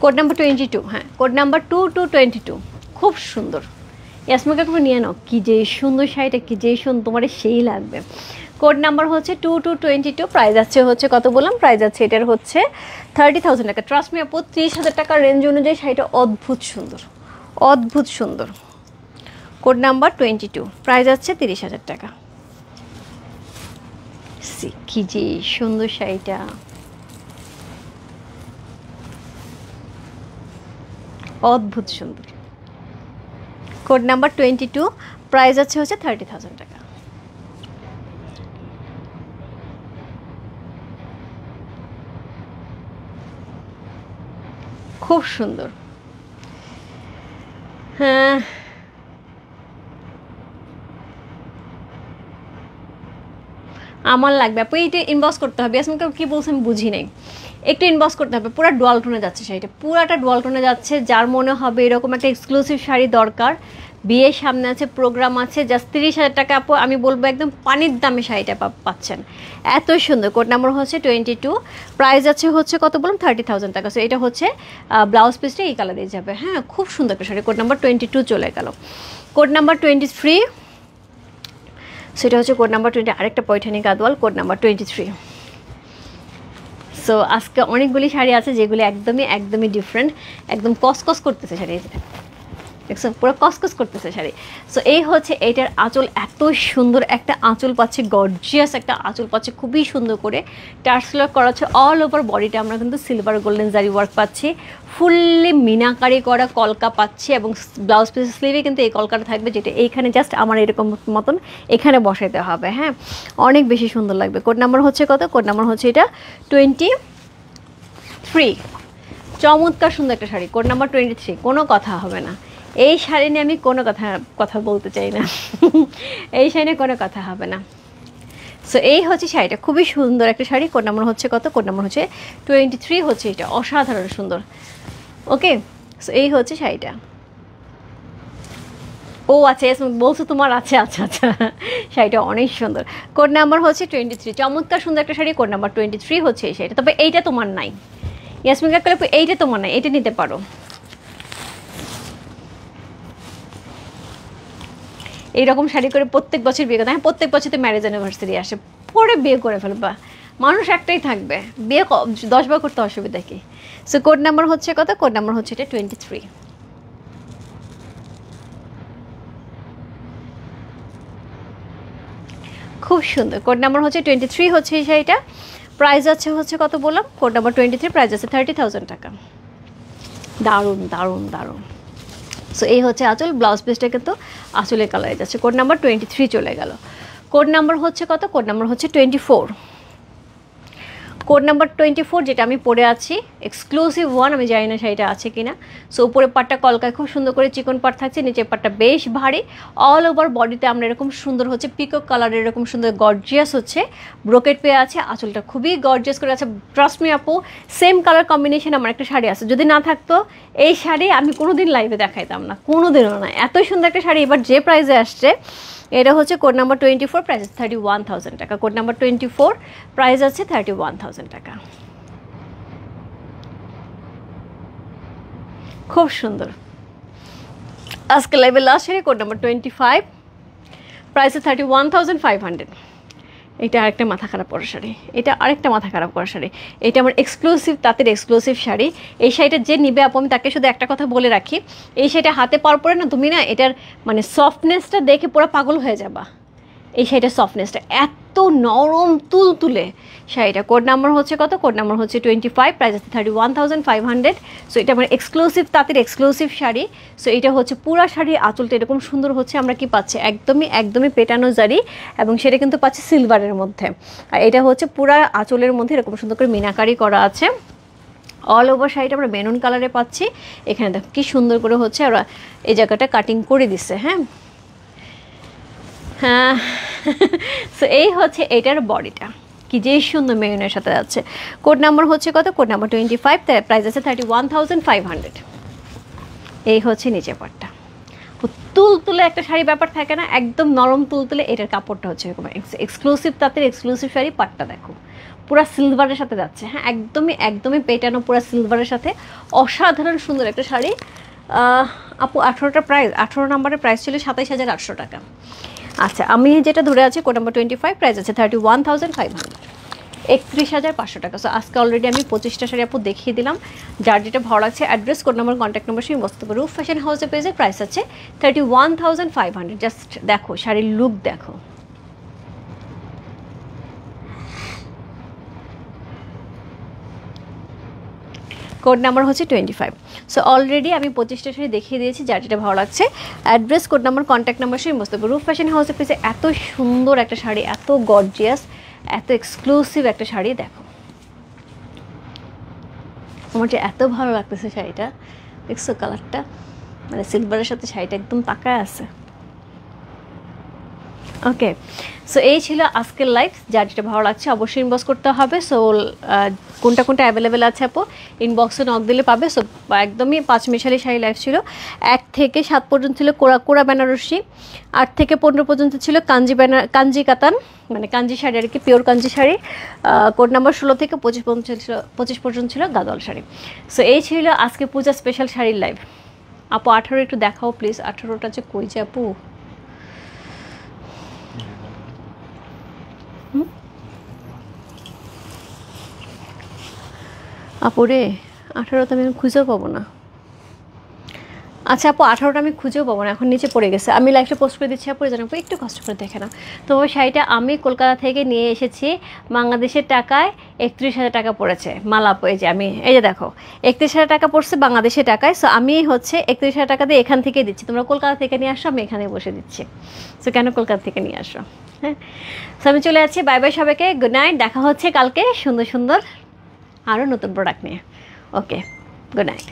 কোড নাম্বার 22, হ্যাঁ, কোড নাম্বার 2222, খুব সুন্দর। ইয়াসমিন কাকু নিয়ে নাও, কি যে সুন্দর শাড়িটা, কি যে সুন্দর, তোমার সেই লাগবে। কোড নাম্বার হচ্ছে 2222, প্রাইস আছে হচ্ছে কত বললাম? প্রাইস আছে এটার হচ্ছে 30,000 টাকা। ট্রাস্ট মি আপু, 30,000 টাকার রেঞ্জ অনুযায়ী শাড়িটা অদ্ভুত সুন্দর, অদ্ভুত সুন্দর। কোড নাম্বার 22, প্রাইস আছে 30,000 টাকা। সি, কি যে সুন্দর শাড়িটা, অদ্ভুত সুন্দর। কোড নাম্বার 22, প্রাইস আছে হচ্ছে 30,000 টাকা। খুব সুন্দর, হ্যাঁ। আমার লাগবে আপু, এইটা ইনবক্স করতে হবে। আসলে কি বলছে আমি বুঝি নাই, একটু ইনবক্স করতে হবে। পুরো ডুয়াল টোনে যাচ্ছে শাড়িটা, পুরাটা ডুয়াল টোনে যাচ্ছে। যার মনে হবে এরকম একটা এক্সক্লুসিভ শাড়ি দরকার, বিয়ের সামনে আছে, প্রোগ্রাম আছে, জাস্ট 30,000 টাকা আপু আমি বলবো একদম পানির দামে শাড়িটা পাচ্ছেন, এত সুন্দর। কোড নাম্বার হচ্ছে 22, প্রাইস আছে হচ্ছে কত বলুন? 30,000 টাকা। সো এটা হচ্ছে ব্লাউজ পিসটা এই কালারে যাবে, হ্যাঁ, খুব সুন্দর একটা শাড়ি। কোড নাম্বার 22 চলে গেল। কোড নাম্বার 23, সেটা হচ্ছে কোড নাম্বার 20, আরেকটা Paithani Gadwal. Code number 23। So আজকে অনেকগুলি শাড়ি আছে যেগুলি একদমই একদমই ডিফারেন্ট, একদম কসকস করতেছে শাড়ি, দেখছো পুরো কসকস করতেছে শাড়ি। সো এই হচ্ছে এইটার আঁচল, এত সুন্দর একটা আঁচল পাচ্ছে, গর্জিয়াস একটা আঁচল পাচ্ছে, খুবই সুন্দর করে টার্সেল করা আছে অল ওভার বডিটা। আমরা কিন্তু সিলভার গোল্ডেন জারি ওয়ার্ক পাচ্ছি, ফুললি মিনাকারি করা কলকা পাচ্ছি, এবং ব্লাউজ পিস স্লিভে কিন্তু এই কলকাটা থাকবে, যেটা এইখানে জাস্ট আমার এরকম মতন এখানে বসাইতে হবে, হ্যাঁ, অনেক বেশি সুন্দর লাগবে। কোড নাম্বার হচ্ছে কত? কোড নাম্বার হচ্ছে এটা 23, চমৎকার সুন্দর একটা শাড়ি। কোড নাম্বার 23, কোনো কথা হবে না এই শাড়ি নিয়ে, আমি কোনো কথা বলতে চাই না, এই শাড়ি নিয়ে কোনো কথা হবে না। সো এই হচ্ছে শাড়িটা, খুবই সুন্দর একটা শাড়ি। কোড নাম্বার হচ্ছে কত? কোড নাম্বার হচ্ছে 23 হচ্ছে এটা, অসাধারণ সুন্দর। ওকে, সো এই হচ্ছে শাড়িটা। ও আচ্ছা, বলছো তোমার আছে, আচ্ছা আচ্ছা, শাড়িটা অনেক সুন্দর। কোড নাম্বার হচ্ছে 23, চমৎকার সুন্দর একটা শাড়ি। কোড নাম্বার 23 হচ্ছে এই শাড়িটা। তবে এইটা তোমার নাই ইয়াসমিন কাকু, এইটা তোমার নাই, এটা নিতে পারো। এইরকম শাড়ি করে প্রত্যেক বছর বিয়ে করতে, হ্যাঁ, প্রত্যেক বছর তো ম্যারেজ অ্যানিভার্সারি আসে, পরে বিয়ে করে ফেলবা। মানুষ একটাই থাকবে, বিয়ে 10 বার করতে অসুবিধা কি। সো কোড নাম্বার হচ্ছে কত? কোড নাম্বার হচ্ছে এটা 23। খুব সুন্দর, কোড নাম্বার হচ্ছে 23 হচ্ছে এই শাড়িটা। প্রাইস আছে হচ্ছে কত বললাম? কোড নাম্বার 23, প্রাইস আছে 30,000 টাকা। দারুণ দারুণ দারুণ। সো এই হচ্ছে আঁচল, ব্লাউজ পিসটা কিন্তু আঁচলের কালারে যাচ্ছে। কোড নাম্বার 23 চলে গেল। কোড নাম্বার হচ্ছে কত? কোড নাম্বার হচ্ছে 24। কোড নাম্বার 24 যেটা আমি পরে আছি, এক্সক্লুসিভ ওয়ান, আমি জানি না শাড়িটা আছে কিনা। সো উপরের পাটটা কলকায় খুব সুন্দর করে চিকন পাট থাকছে, নিচের পাটটা বেশ ভারী। অল ওভার বডিতে আমরা এরকম সুন্দর হচ্ছে পিকক কালারের এরকম সুন্দর গর্জিয়াস হচ্ছে ব্রোকেট পেয়ে আছে। আঁচলটা খুবই গর্জিয়াস করে আছে। ট্রাস্ট মি আপু, সেম কালার কম্বিনেশন আমার একটা শাড়ি আছে, যদি না থাকতো এই শাড়ি আমি কোনোদিন লাইভে দেখাইতাম না, কোনোদিনও না। এত সুন্দর একটা শাড়ি এবার যে প্রাইসে আসছে, এটা হচ্ছে কোড নাম্বার 24, প্রাইস আছে 31,000 টাকা। কোড নাম্বার 24, প্রাইস আছে 31,000 টাকা। খুব সুন্দর। আজকে লাইভে last sari code number 25, price 31,500। এটা আরেকটা মাথা খারাপ করা শাড়ি, এটা আরেকটা মাথা খারাপ করা শাড়ি। এটা আমার এক্সক্লুসিভ, তাঁতের এক্সক্লুসিভ শাড়ি। এই শাড়িটা যে নিবে আপু, আমি তাকে শুধু একটা কথা বলে রাখি, এই শাড়িটা হাতে পাওয়ার পরে না তুমি না এটার মানে সফটনেসটা দেখে পুরো পাগল হয়ে যাবা। এই শাড়িটার সফটনেসটা এত নরম তুলতুলে শাড়িটা। কোড নাম্বার হচ্ছে কত? কোড নাম্বার হচ্ছে 25, প্রাইস আছে 31,500। সো এটা আমার এক্সক্লুসিভ তাঁতের এক্সক্লুসিভ শাড়ি। সো এটা হচ্ছে পুরা শাড়ি, আঁচলটা এরকম সুন্দর হচ্ছে। আমরা কি পাচ্ছি? একদমই পেটানো জারি, এবং সেটা কিন্তু পাচ্ছি সিলভারের মধ্যে। আর এটা হচ্ছে পুরা আঁচলের মধ্যে এরকম সুন্দর করে মিনাকারি করা আছে। অল ওভার শাড়িটা আমরা মেরুন কালারে পাচ্ছি। এখানে দেখো কি সুন্দর করে হচ্ছে ওরা এই জায়গাটা কাটিং করে দিচ্ছে। হ্যাঁ, সো এই হচ্ছে এটার বডিটা, কি যে সুন্দর মেরুনের সাথে যাচ্ছে। কোড নাম্বার হচ্ছে কত? কোড নাম্বার 25, প্রাইস আছে 31,500। এই হচ্ছে নিচের পাটটা, তুলতুলে একটা শাড়ি ব্যাপার থাকে না, একদম নরম তুলতুলে। এটার কাপড়টা হচ্ছে এরকম এক্সক্লুসিভ তাঁতের এক্সক্লুসিভ শাড়ি। পাটটা দেখো পুরা সিলভারের সাথে যাচ্ছে। হ্যাঁ, একদমই পেটানো পুরা সিলভারের সাথে, অসাধারণ সুন্দর একটা শাড়ি। আপু 18টা প্রাইস, 18 নাম্বারের প্রাইস ছিল 27,800 টাকা। আচ্ছা, আমি যেটা ধরে আছি কোড নাম্বার 25, প্রাইস আছে 31,500, 31,500 টাকা। সো আজকে অলরেডি আমি 25টা শাড়ি আপু দেখিয়ে দিলাম। যার যেটা ভালো লাগছে address, code number, contact number সঙ্গে বসতে পারো। রূপ ফ্যাশন হাউসের পেজে প্রাইস আছে 31,500। জাস্ট দেখো শাড়ির লুক দেখো। কোড নাম্বার হচ্ছে 25। সো অলরেডি আমি 25টা শাড়ি দেখিয়ে দিয়েছি, যার যেটা ভালো লাগছে address, code number, contact number সঙ্গে বসতে পারো। রূপ ফ্যাশন হাউসের পেজে এত সুন্দর একটা শাড়ি, এত গর্জিয়াস, এত এক্সক্লুসিভ একটা শাড়ি দেখো। আমার যে এত ভালো লাগতেছে শাড়িটা, দেখছো কালারটা, মানে সিলভারের সাথে শাড়িটা একদম তাকায় আছে। ওকে, সো এই ছিল আজকের লাইভ। যার যেটা ভালো লাগছে অবশ্যই ইনবক্স করতে হবে। সো কোনটা অ্যাভেলেবেল আছে আপু, ইনবক্সে নক দিলে পাবে। সো একদমই 5 মিশালি শাড়ি লাইভ ছিল। 1 থেকে 7 পর্যন্ত ছিল কোরা বেনারসি, 8 থেকে 15 পর্যন্ত ছিল কাঞ্জি কাতান, মানে কাঞ্জি শাড়ি আর কি, পিওর কাঞ্জি শাড়ি। কোড নাম্বার 16 থেকে 25 পর্যন্ত ছিল গাদল শাড়ি। সো এই ছিল আজকে পূজা স্পেশাল শাড়ির লাইভ। আপু 18 একটু দেখাও প্লিজ। 18টা যে কই যে আপু, আপুরে 18 তো আমি খুঁজেও পাবো না। আচ্ছা আপু 18টা আমি খুঁজেও পাবো না, এখন নিচে পড়ে গেছে। আমি লাইভটা পোস্ট করে দিচ্ছি আপু, জানো একটু কষ্ট করে দেখে না। তো ওই শাড়িটা আমি কলকাতা থেকে নিয়ে এসেছি, বাংলাদেশের টাকায় 31,000 টাকা পড়েছে। মালা এই যে আমি, এই যে দেখো 31,000 টাকা পড়ছে বাংলাদেশের টাকায়। সো আমি হচ্ছে 31,000 টাকা দিয়ে এখান থেকে দিচ্ছি, তোমরা কলকাতা থেকে নিয়ে আসো, আমি এখানে বসে দিচ্ছি। সো কেন কলকাতা থেকে নিয়ে আসো? হ্যাঁ, সো আমি চলে যাচ্ছি। বাই বাই সবাইকে, গুড নাইট। দেখা হচ্ছে কালকে সুন্দর সুন্দর আরও নতুন প্রোডাক্ট নিয়ে। ওকে, গুড নাইট।